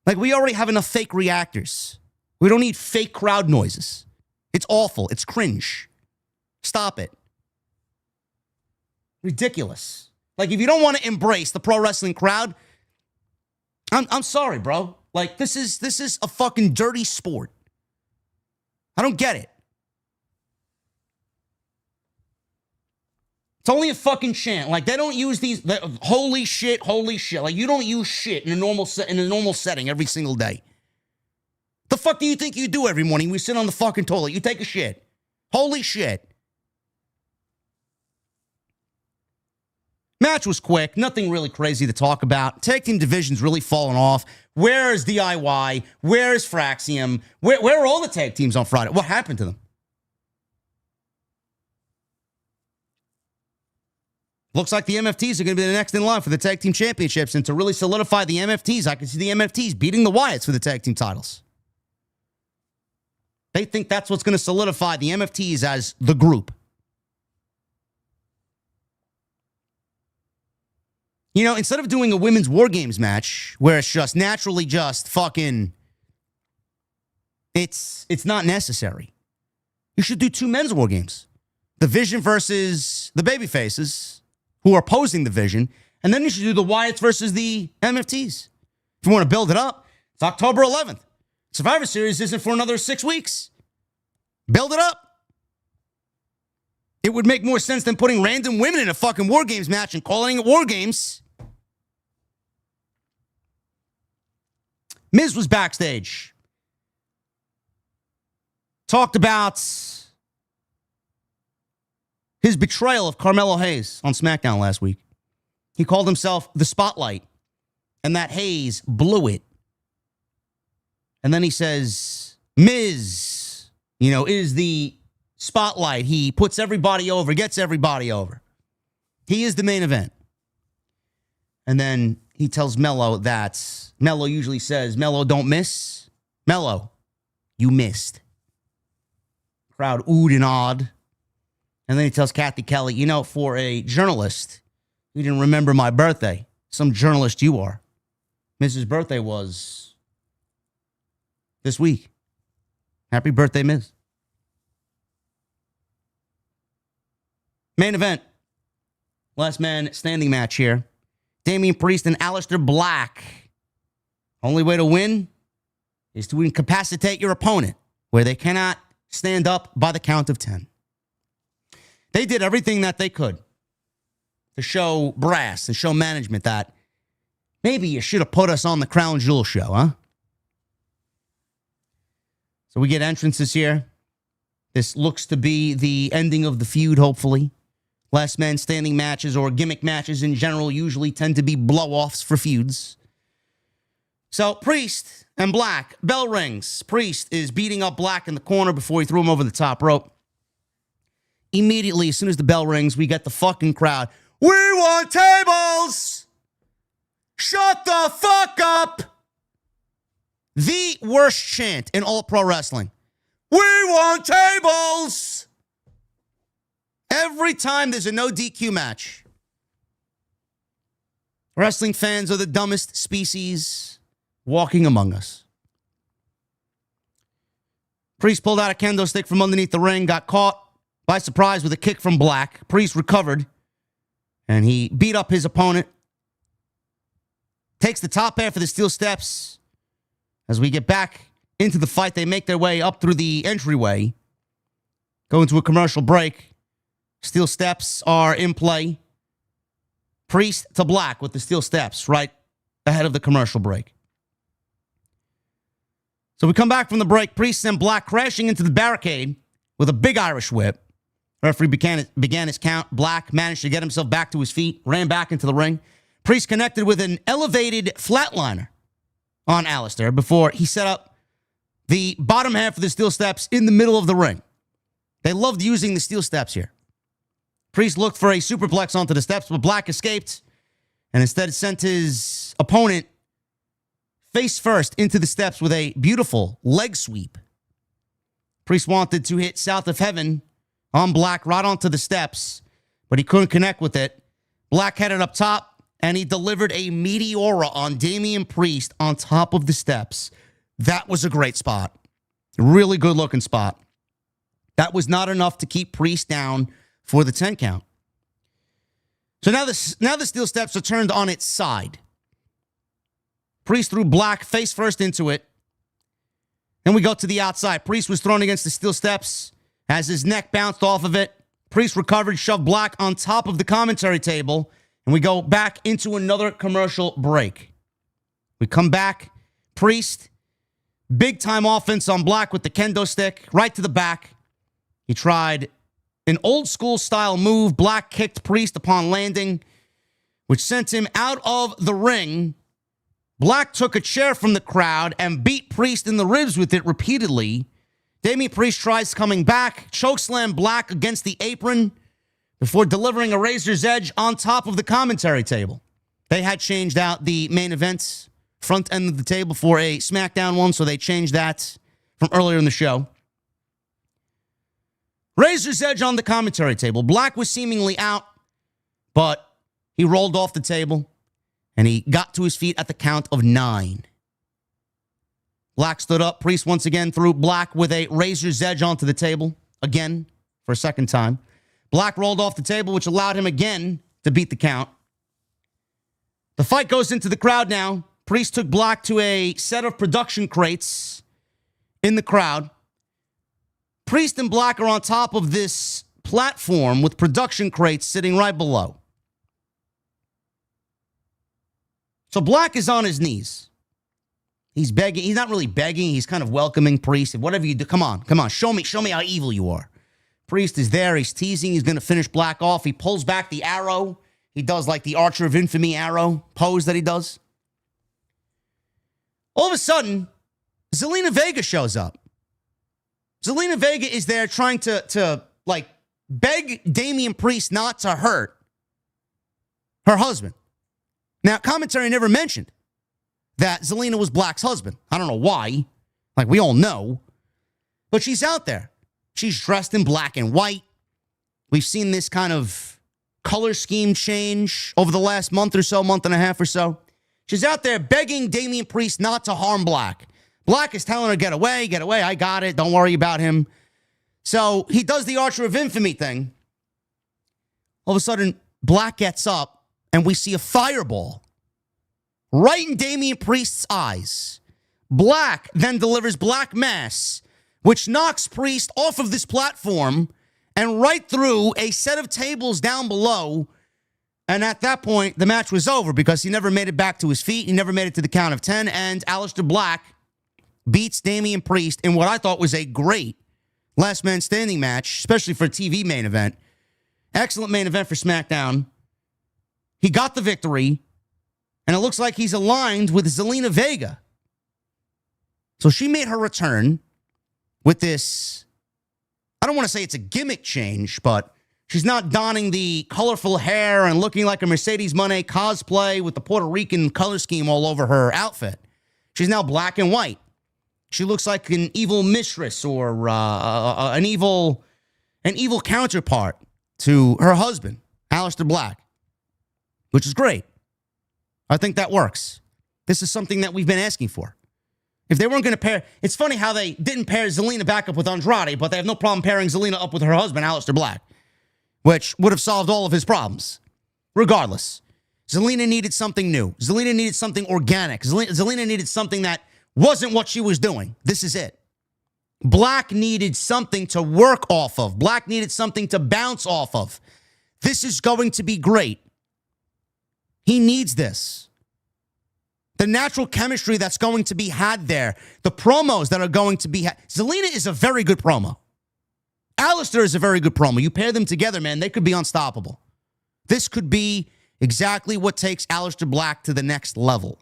Like, we already have enough fake reactors. We don't need fake crowd noises. It's awful. It's cringe. Stop it. Ridiculous. Like, if you don't want to embrace the pro wrestling crowd, I'm sorry, bro. Like, this is a fucking dirty sport. I don't get it. It's only a fucking chant. Like, they don't use these holy shit, holy shit. Like, you don't use shit in a normal setting every single day. The fuck do you think you do every morning? We sit on the fucking toilet. You take a shit. Holy shit. Match was quick. Nothing really crazy to talk about. Tag team division's really fallen off. Where is DIY? Where is Fraxium? Where are all the tag teams on Friday? What happened to them? Looks like the MFTs are going to be the next in line for the Tag Team Championships. And to really solidify the MFTs, I can see the MFTs beating the Wyatts for the Tag Team titles. They think that's what's going to solidify the MFTs as the group. You know, instead of doing a women's War Games match where it's just naturally just fucking, it's not necessary. You should do 2 men's War Games. The Vision versus the Babyfaces, who are opposing the Vision, and then you should do the Wyatts versus the MFTs. If you want to build it up, it's October 11th. Survivor Series isn't for another 6 weeks. Build it up. It would make more sense than putting random women in a fucking War Games match and calling it War Games. Miz was backstage. Talked about his betrayal of Carmelo Hayes on SmackDown last week. He called himself the Spotlight, and that Hayes blew it. And then he says, Miz, is the Spotlight. He puts everybody over, gets everybody over. He is the main event. And then he tells Melo that Melo usually says, Melo, don't miss. Melo, you missed. Crowd oohed and awed. And then he tells Kathy Kelly, for a journalist, you didn't remember my birthday. Some journalist you are. Miz's birthday was this week. Happy birthday, Miz. Main event. Last man standing match here. Damian Priest and Aleister Black. Only way to win is to incapacitate your opponent where they cannot stand up by the count of 10. They did everything that they could to show brass and show management that maybe you should have put us on the Crown Jewel show, huh? So we get entrances here. This looks to be the ending of the feud, hopefully. Last man standing matches or gimmick matches in general usually tend to be blow-offs for feuds. So Priest and Black, bell rings. Priest is beating up Black in the corner before he threw him over the top rope. Immediately, as soon as the bell rings, we get the fucking crowd. We want tables! Shut the fuck up! The worst chant in all pro wrestling. We want tables! Every time there's a no DQ match. Wrestling fans are the dumbest species walking among us. Priest pulled out a kendo stick from underneath the ring, got caught by surprise with a kick from Black. Priest recovered, and he beat up his opponent. Takes the top half of the steel steps. As we get back into the fight, they make their way up through the entryway. Go into a commercial break. Steel steps are in play. Priest to Black with the steel steps right ahead of the commercial break. So we come back from the break. Priest sent Black crashing into the barricade with a big Irish whip. Referee began his count. Black managed to get himself back to his feet, ran back into the ring. Priest connected with an elevated flatliner on Aleister before he set up the bottom half of the steel steps in the middle of the ring. They loved using the steel steps here. Priest looked for a superplex onto the steps, but Black escaped and instead sent his opponent face first into the steps with a beautiful leg sweep. Priest wanted to hit South of Heaven on Black right onto the steps, but he couldn't connect with it. Black headed up top, and he delivered a Meteora on Damian Priest on top of the steps. That was a great spot. Really good-looking spot. That was not enough to keep Priest down for the 10 count. So now the steel steps are turned on its side. Priest threw Black face first into it. Then we go to the outside. Priest was thrown against the steel steps as his neck bounced off of it. Priest recovered, shoved Black on top of the commentary table, and we go back into another commercial break. We come back. Priest, big-time offense on Black with the kendo stick, right to the back. He tried an old-school style move. Black kicked Priest upon landing, which sent him out of the ring. Black took a chair from the crowd and beat Priest in the ribs with it repeatedly. Damian Priest tries coming back, chokeslam Black against the apron. before delivering a razor's edge on top of the commentary table. They had changed out the main events front end of the table for a SmackDown one, so they changed that from earlier in the show. Razor's edge on the commentary table. Black was seemingly out, but he rolled off the table, and he got to his feet at the count of 9. Black stood up. Priest once again threw Black with a razor's edge onto the table, again, for a second time. Black rolled off the table, which allowed him again to beat the count. The fight goes into the crowd now. Priest took Black to a set of production crates in the crowd. Priest and Black are on top of this platform with production crates sitting right below. So Black is on his knees. He's begging. He's not really begging. He's kind of welcoming Priest. Whatever you do, come on. Show me how evil you are. Priest is there. He's teasing. He's going to finish Black off. He pulls back the arrow. He does like the Archer of Infamy arrow pose that he does. All of a sudden, Zelina Vega shows up. Zelina Vega is there trying to beg Damian Priest not to hurt her husband. Now, commentary never mentioned that Zelina was Black's husband. I don't know why. Like, we all know. But she's out there. She's dressed in black and white. We've seen this kind of color scheme change over the last month or so, month and a half or so. She's out there begging Damian Priest not to harm Black. Black is telling her, get away, I got it, don't worry about him. So he does the Archer of Infamy thing. All of a sudden, Black gets up, and we see a fireball right in Damian Priest's eyes. Black then delivers Black Mass, which knocks Priest off of this platform and right through a set of tables down below. And at that point, the match was over because he never made it back to his feet. He never made it to the count of 10. And Aleister Black beats Damian Priest in what I thought was a great last man standing match, especially for a TV main event. Excellent main event for SmackDown. He got the victory, and it looks like he's aligned with Zelina Vega. So she made her return with this, I don't want to say it's a gimmick change, but she's not donning the colorful hair and looking like a Mercedes Moné cosplay with the Puerto Rican color scheme all over her outfit. She's now black and white. She looks like an evil mistress or an evil counterpart to her husband, Aleister Black, which is great. I think that works. This is something that we've been asking for. If they weren't going to pair, it's funny how they didn't pair Zelina back up with Andrade, but they have no problem pairing Zelina up with her husband, Aleister Black, which would have solved all of his problems. Regardless, Zelina needed something new. Zelina needed something organic. Zelina needed something that wasn't what she was doing. This is it. Black needed something to work off of. Black needed something to bounce off of. This is going to be great. He needs this. The natural chemistry that's going to be had there. The promos that are going to be had. Zelina is a very good promo. Aleister is a very good promo. You pair them together, man, they could be unstoppable. This could be exactly what takes Aleister Black to the next level.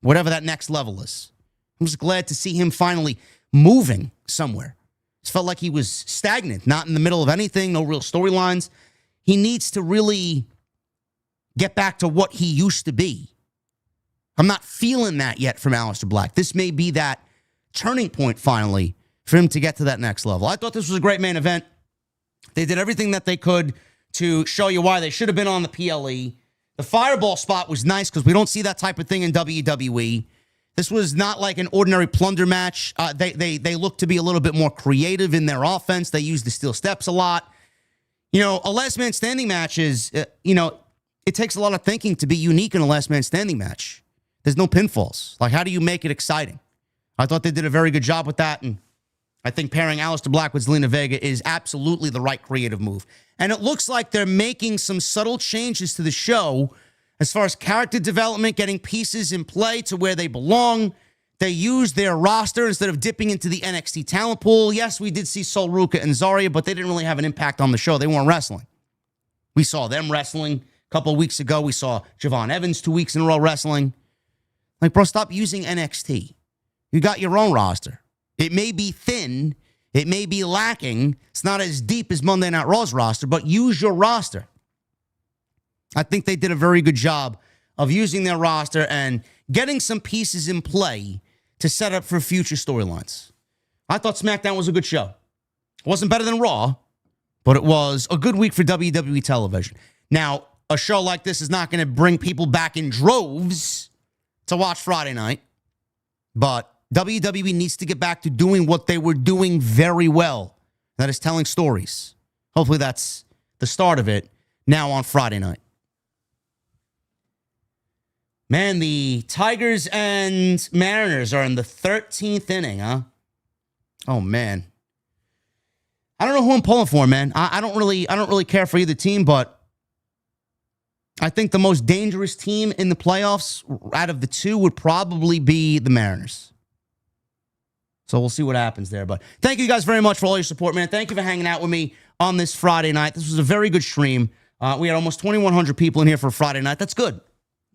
Whatever that next level is. I'm just glad to see him finally moving somewhere. It felt like he was stagnant, not in the middle of anything, no real storylines. He needs to really get back to what he used to be. I'm not feeling that yet from Aleister Black. This may be that turning point finally for him to get to that next level. I thought this was a great main event. They did everything that they could to show you why they should have been on the PLE. The fireball spot was nice because we don't see that type of thing in WWE. This was not like an ordinary plunder match. They look to be a little bit more creative in their offense. They use the steel steps a lot. You know, a last man standing match is, it takes a lot of thinking to be unique in a last man standing match. There's no pinfalls. Like, how do you make it exciting? I thought they did a very good job with that, and I think pairing Aleister Black with Zelina Vega is absolutely the right creative move. And it looks like they're making some subtle changes to the show as far as character development, getting pieces in play to where they belong. They use their roster instead of dipping into the NXT talent pool. Yes, we did see Sol Ruca and Zarya, but they didn't really have an impact on the show. They weren't wrestling. We saw them wrestling a couple of weeks ago. We saw Javon Evans 2 weeks in a row wrestling. Like, bro, stop using NXT. You got your own roster. It may be thin. It may be lacking. It's not as deep as Monday Night Raw's roster, but use your roster. I think they did a very good job of using their roster and getting some pieces in play to set up for future storylines. I thought SmackDown was a good show. It wasn't better than Raw, but it was a good week for WWE television. Now, a show like this is not going to bring people back in droves to watch Friday night, but WWE needs to get back to doing what they were doing very well. That is telling stories. Hopefully that's the start of it now on Friday night. Man, the Tigers and Mariners are in the 13th inning, huh? Oh, man. I don't know who I'm pulling for, man. I don't really care for either team, but I think the most dangerous team in the playoffs out of the two would probably be the Mariners. So we'll see what happens there. But thank you guys very much for all your support, man. Thank you for hanging out with me on this Friday night. This was a very good stream. We had almost 2,100 people in here for Friday night. That's good.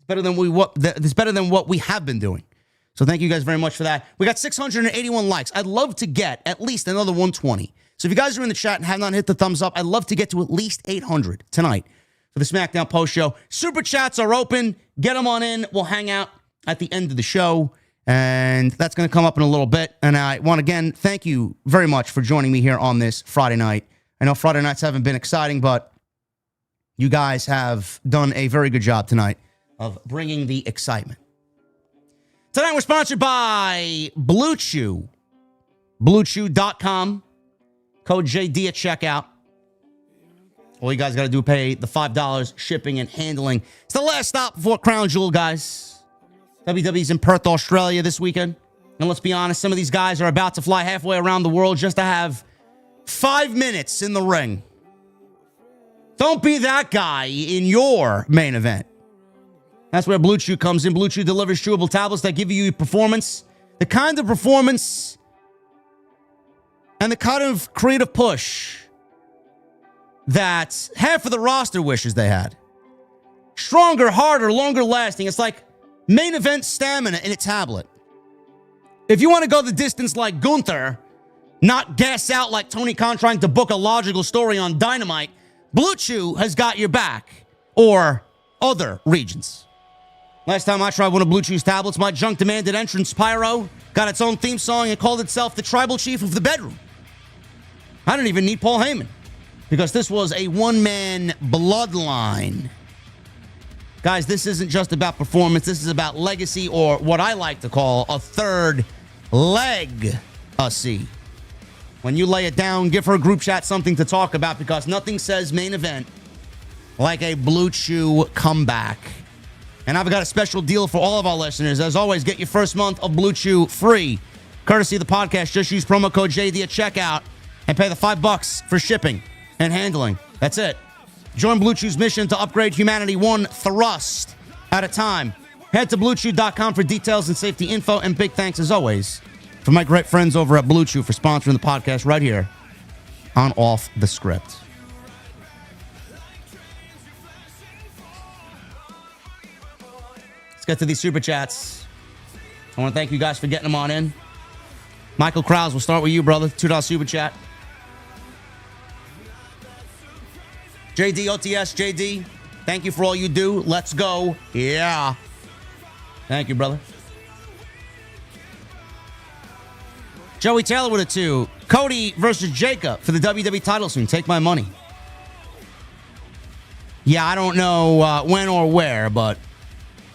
It's better than what we have been doing. So thank you guys very much for that. We got 681 likes. I'd love to get at least another 120. So if you guys are in the chat and have not hit the thumbs up, I'd love to get to at least 800 tonight for the SmackDown Post Show. Super chats are open. Get them on in. We'll hang out at the end of the show. And that's going to come up in a little bit. And I want to, again, thank you very much for joining me here on this Friday night. I know Friday nights haven't been exciting, but you guys have done a very good job tonight of bringing the excitement. Tonight we're sponsored by Blue Chew. BlueChew.com. Code JD at checkout. All you guys got to do is pay the $5 shipping and handling. It's the last stop before Crown Jewel, guys. WWE's in Perth, Australia this weekend. And let's be honest, some of these guys are about to fly halfway around the world just to have 5 minutes in the ring. Don't be that guy in your main event. That's where Blue Chew comes in. Blue Chew delivers chewable tablets that give you performance. The kind of performance and the kind of creative push that half of the roster wishes they had. Stronger, harder, longer lasting. It's like main event stamina in a tablet. If you want to go the distance like Gunther, not gas out like Tony Khan trying to book a logical story on Dynamite, Blue Chew has got your back. Or other regions. Last time I tried one of Blue Chew's tablets, my junk demanded entrance. Pyro got its own theme song and called itself the Tribal Chief of the Bedroom. I didn't even need Paul Heyman because this was a one-man bloodline. Guys, this isn't just about performance. This is about legacy, or what I like to call a third leg-a-see. When you lay it down, give her group chat something to talk about because nothing says main event like a Blue Chew comeback. And I've got a special deal for all of our listeners. As always, get your first month of Blue Chew free. Courtesy of the podcast, just use promo code JD at checkout and pay the $5 for shipping and handling. That's it. Join Blue Chew's mission to upgrade humanity one thrust at a time. Head to BlueChew.com for details and safety info. And big thanks, as always, for my great friends over at Blue Chew for sponsoring the podcast right here on Off the Script. Let's get to these super chats. I want to thank you guys for getting them on in. Michael Krause, we'll start with you, brother. $2 super chat. JD OTS, JD, thank you for all you do. Let's go. Yeah. Thank you, brother. Joey Taylor with a 2. Cody versus Jacob for the WWE title soon. Take my money. Yeah, I don't know when or where, but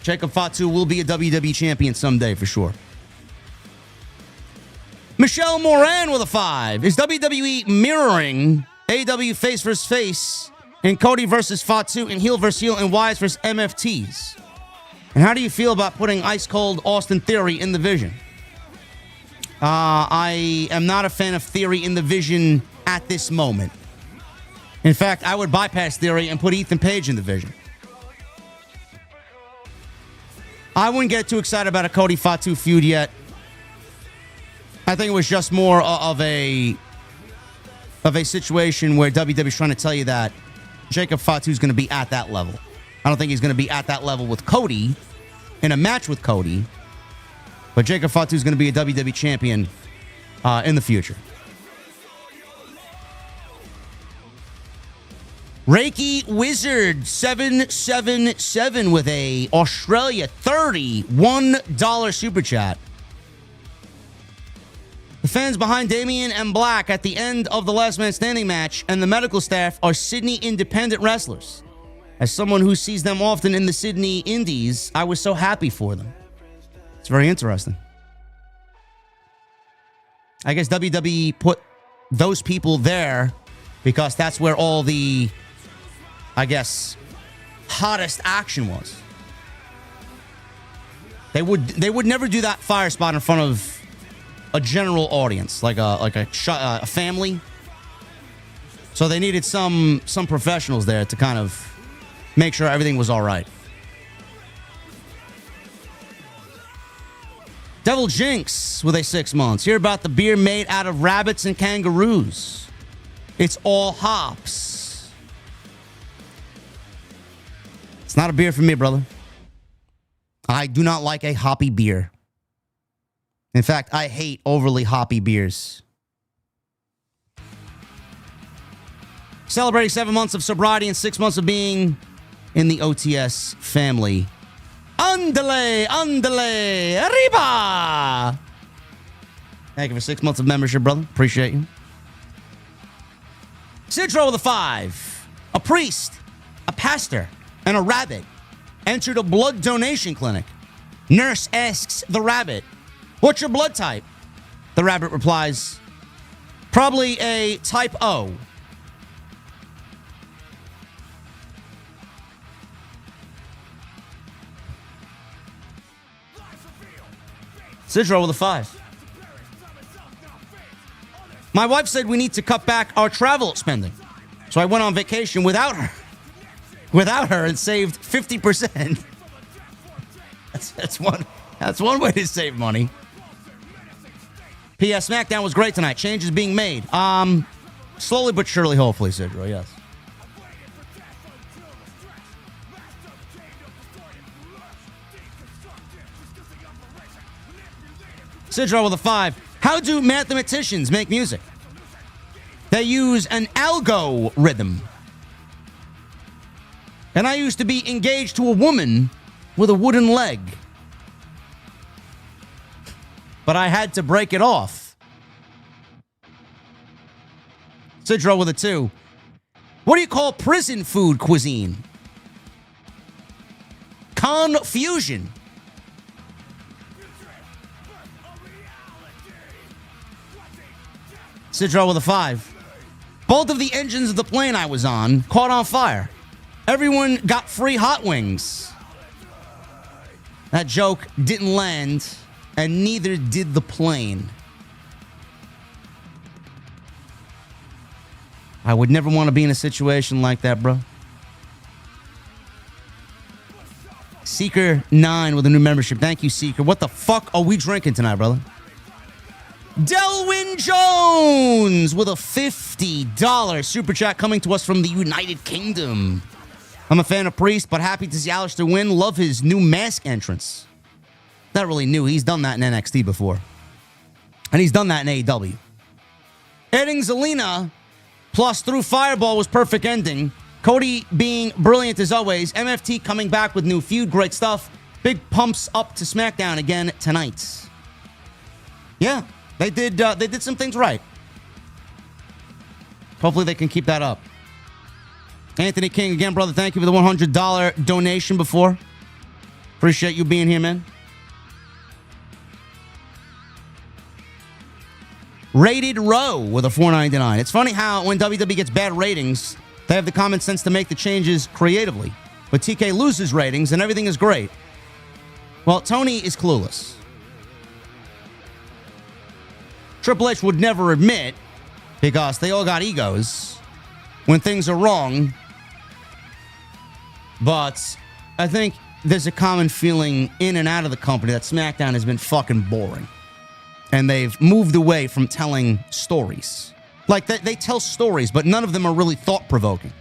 Jacob Fatu will be a WWE champion someday for sure. Michelle Moran with a 5. Is WWE mirroring AEW face versus face and Cody versus Fatu and heel versus heel and Wyatt versus MFTs? And how do you feel about putting Ice Cold Austin Theory in the Vision? I am not a fan of Theory in the Vision at this moment. In fact, I would bypass Theory and put Ethan Page in the Vision. I wouldn't get too excited about a Cody Fatu feud yet. I think it was just more of a situation where WWE's trying to tell you that Jacob Fatu's going to be at that level. I don't think he's going to be at that level with Cody in a match with Cody, but Jacob Fatu's going to be a WWE champion in the future. Reiki Wizard 777 with a Australia $31 super chat. The fans behind Damian and Black at the end of the Last Man Standing match and the medical staff are Sydney independent wrestlers. As someone who sees them often in the Sydney Indies, I was so happy for them. It's very interesting. I guess WWE put those people there because that's where all the, I guess, hottest action was. They would never do that fire spot in front of a general audience, like a family. So they needed some professionals there to kind of make sure everything was all right. Devil Jinx with a 6 months. Hear about the beer made out of rabbits and kangaroos. It's all hops. It's not a beer for me, brother. I do not like a hoppy beer. In fact, I hate overly hoppy beers. Celebrating 7 months of sobriety and 6 months of being in the OTS family. Andale, andale, arriba! Thank you for 6 months of membership, brother. Appreciate you. Sidro with a 5. A priest, a pastor, and a rabbit entered a blood donation clinic. Nurse asks the rabbit, "What's your blood type?" The rabbit replies, "Probably a type O." Sidro with a 5. My wife said we need to cut back our travel spending. So I went on vacation without her and saved 50%. That's one way to save money. P.S. SmackDown was great tonight. Changes being made. Slowly but surely, hopefully, Sidro, yes. Sidro with a 5. How do mathematicians make music? They use an algorithm. And I used to be engaged to a woman with a wooden leg. But I had to break it off. Sidro with a 2. What do you call prison food cuisine? Confusion. Sidro with a 5. Both of the engines of the plane I was on caught on fire. Everyone got free hot wings. That joke didn't land, and neither did the plane. I would never want to be in a situation like that, bro. Seeker9 with a new membership. Thank you, Seeker. What the fuck are we drinking tonight, brother? Delwyn Jones with a $50 super chat coming to us from the United Kingdom. I'm a fan of Priest, but happy to see Aleister win. Love his new mask entrance. Not really new. He's done that in NXT before. And he's done that in AEW. Adding Zelina plus through Fireball was perfect ending. Cody being brilliant as always. MFT coming back with new feud. Great stuff. Big pumps up to SmackDown again tonight. Yeah. They did some things right. Hopefully they can keep that up. Anthony King, again, brother, thank you for the $100 donation before. Appreciate you being here, man. Rated Row with a $4.99. It's funny how when WWE gets bad ratings, they have the common sense to make the changes creatively. But TK loses ratings and everything is great. Well, Tony is clueless. Triple H would never admit, because they all got egos, when things are wrong. But I think there's a common feeling in and out of the company that SmackDown has been fucking boring. And they've moved away from telling stories. Like, they tell stories, but none of them are really thought-provoking.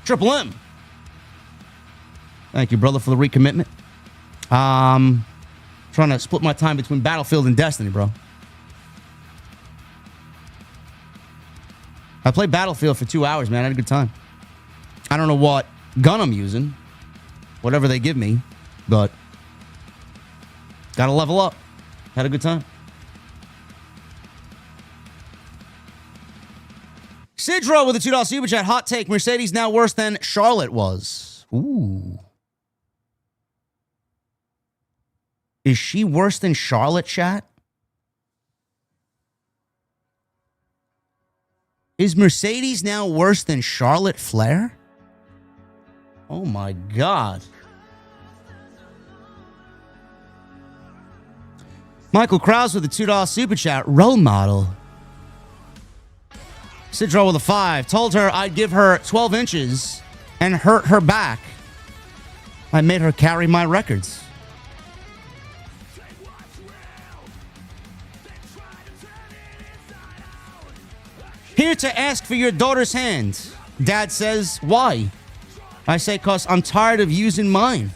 Triple M. Thank you, brother, for the recommitment. Trying to split my time between Battlefield and Destiny, bro. I played Battlefield for 2 hours, man. I had a good time. I don't know what gun I'm using. Whatever they give me. But gotta level up. Had a good time. Sidro with a $2 super chat. Hot take. Mercedes now worse than Charlotte was. Ooh. Is she worse than Charlotte, chat? Is Mercedes now worse than Charlotte Flair? Oh my God. Michael Krause with a $2 super chat. Role model. Sidro with a 5. Told her I'd give her 12 inches and hurt her back. I made her carry my records. Here to ask for your daughter's hand. Dad says, why? I say, cause I'm tired of using mine.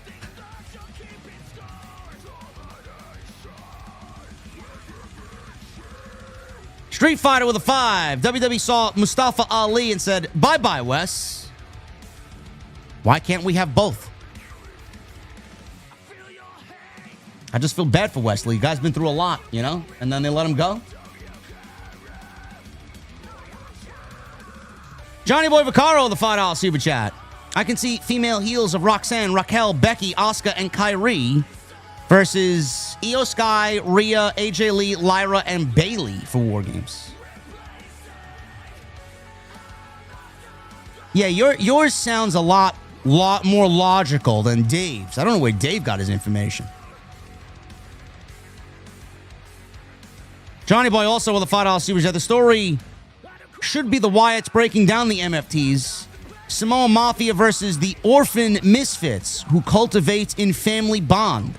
Street Fighter with a 5. WWE saw Mustafa Ali and said, bye-bye, Wes. Why can't we have both? I just feel bad for Wesley. You guys been through a lot, you know? And then they let him go. Johnny Boy Vaquer with a $5 super chat. I can see female heels of Roxanne, Raquel, Becky, Asuka, and Kyrie versus Io Sky, Rhea, AJ Lee, Lyra, and Bayley for War Games. Yeah, yours sounds a lot more logical than Dave's. I don't know where Dave got his information. Johnny Boy also with a $5 super chat. The story should be the Wyatts breaking down the MFTs. Samoa Mafia versus the orphan misfits who cultivate in family bond.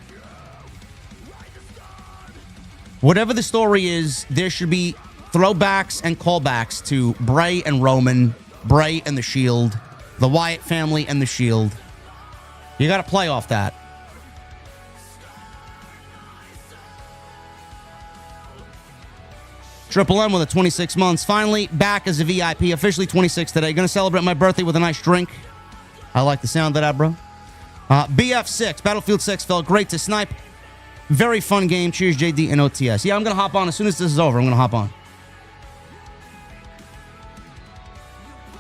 Whatever the story is, there should be throwbacks and callbacks to Bray and Roman, Bray and the Shield, the Wyatt family and the Shield. You got to play off that. Triple M with a 26 months. Finally back as a VIP. Officially 26 today. Going to celebrate my birthday with a nice drink. I like the sound of that, bro. BF6. Battlefield 6 felt great to snipe. Very fun game. Cheers, JD and OTS. Yeah, I'm going to hop on. As soon as this is over, I'm going to hop on.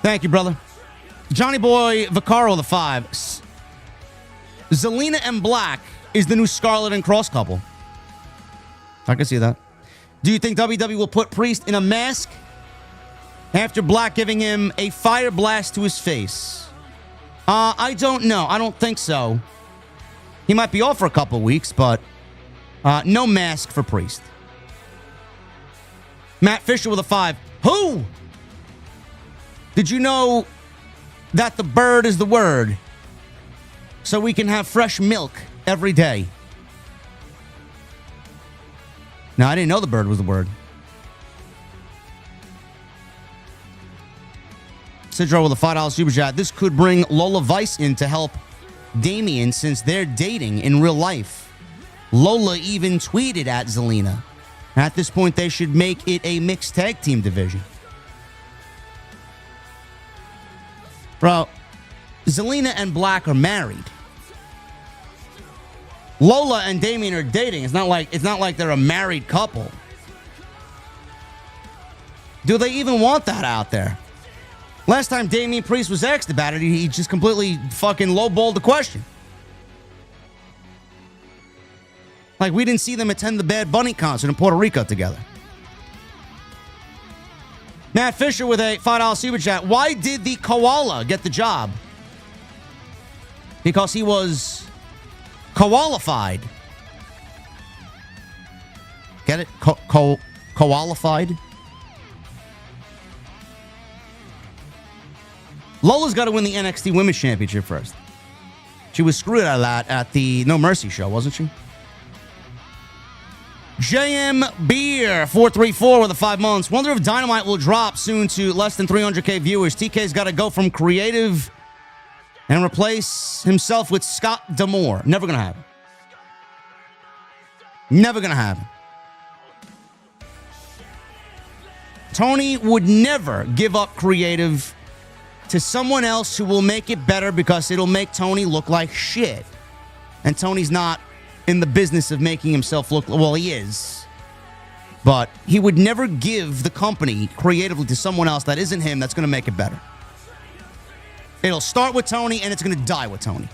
Thank you, brother. Johnny Boy Vaccaro, the 5. Zelina and Black is the new Scarlett and Cross couple. I can see that. Do you think WWE will put Priest in a mask after Black giving him a fire blast to his face? I don't know. I don't think so. He might be off for a couple weeks, but no mask for Priest. Matt Fisher with a 5. Who? Did you know that the bird is the word? So we can have fresh milk every day. No, I didn't know the bird was the word. Sidro with a $5 super chat. This could bring Lola Vice in to help Damian since they're dating in real life. Lola even tweeted at Zelina. At this point, they should make it a mixed tag team division. Bro, Zelina and Black are married. Lola and Damian are dating. It's not like they're a married couple. Do they even want that out there? Last time Damian Priest was asked about it, he just completely fucking lowballed the question. Like, we didn't see them attend the Bad Bunny concert in Puerto Rico together. Matt Fisher with a $5 super chat. Why did the koala get the job? Because he was qualified. Get it? Qualified? Lola's got to win the NXT Women's Championship first. She was screwed out of that at the No Mercy show, wasn't she? JM Beer 434 with a 5 months. Wonder if Dynamite will drop soon to less than 300k viewers. TK's got to go from creative and replace himself with Scott D'Amore. Never gonna happen. Never gonna happen. Tony would never give up creative to someone else who will make it better because it'll make Tony look like shit. And Tony's not in the business of making himself look, well, he is. But he would never give the company creatively to someone else that isn't him that's going to make it better. It'll start with Tony and it's going to die with Tony.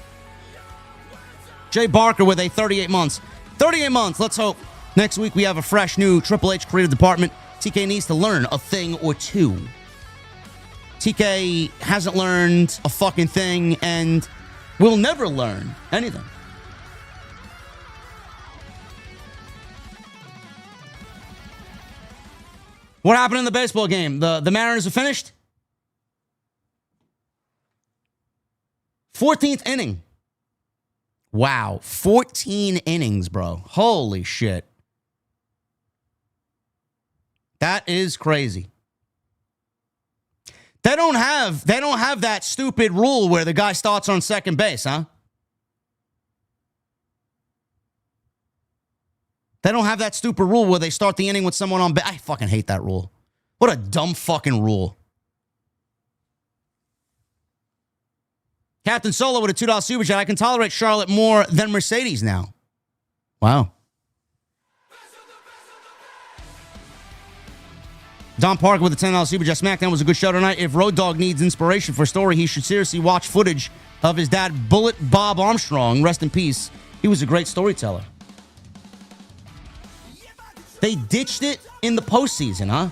Jay Barker with a 38 months. 38 months. Let's hope next week we have a fresh new Triple H creative department. TK needs to learn a thing or two. TK hasn't learned a fucking thing and will never learn anything. What happened in the baseball game? The Mariners are finished? 14th inning. Wow. 14 innings, bro. Holy shit. That is crazy. They don't have that stupid rule where the guy starts on second base, huh? They don't have that stupid rule where they start the inning with someone on base. I fucking hate that rule. What a dumb fucking rule. Captain Solo with a $2 super chat. I can tolerate Charlotte more than Mercedes now. Wow. Don Parker with a $10 super chat. SmackDown was a good show tonight. If Road Dogg needs inspiration for a story, he should seriously watch footage of his dad, Bullet Bob Armstrong. Rest in peace. He was a great storyteller. They ditched it in the postseason, huh?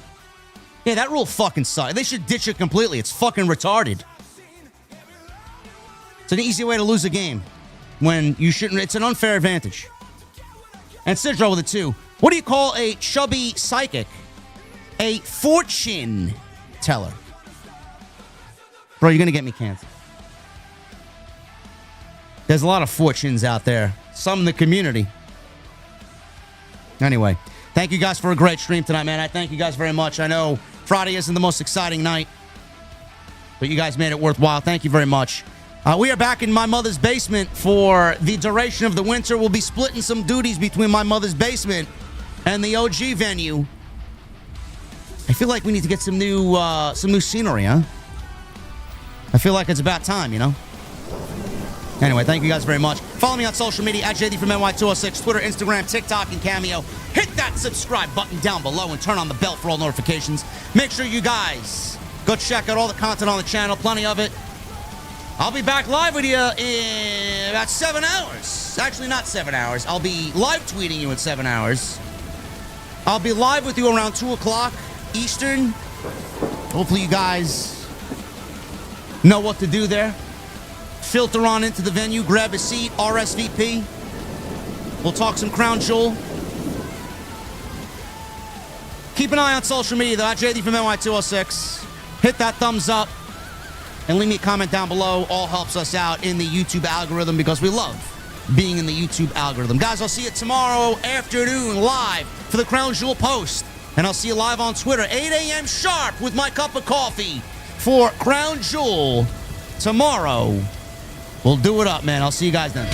Yeah, that rule fucking sucks. They should ditch it completely. It's fucking retarded. It's an easy way to lose a game when you shouldn't. It's an unfair advantage. And Sidro with a 2. What do you call a chubby psychic? A fortune teller. Bro, you're going to get me canceled. There's a lot of fortunes out there. Some in the community. Anyway, thank you guys for a great stream tonight, man. I thank you guys very much. I know Friday isn't the most exciting night, but you guys made it worthwhile. Thank you very much. We are back in my mother's basement for the duration of the winter. We'll be splitting some duties between my mother's basement and the OG venue. I feel like we need to get some new scenery, huh? I feel like it's about time, you know? Anyway, thank you guys very much. Follow me on social media at JDfromNY206, Twitter, Instagram, TikTok, and Cameo. Hit that subscribe button down below and turn on the bell for all notifications. Make sure you guys go check out all the content on the channel, plenty of it. I'll be back live with you in about 7 hours. Actually, not 7 hours. I'll be live tweeting you in 7 hours. I'll be live with you around 2 o'clock Eastern. Hopefully you guys know what to do there. Filter on into the venue, grab a seat, RSVP. We'll talk some Crown Jewel. Keep an eye on social media, though, at JD from NY206. Hit that thumbs up and leave me a comment down below. All helps us out in the YouTube algorithm because we love being in the YouTube algorithm. Guys, I'll see you tomorrow afternoon live for the Crown Jewel Post. And I'll see you live on Twitter, 8 a.m. sharp with my cup of coffee for Crown Jewel tomorrow. We'll do it up, man. I'll see you guys then.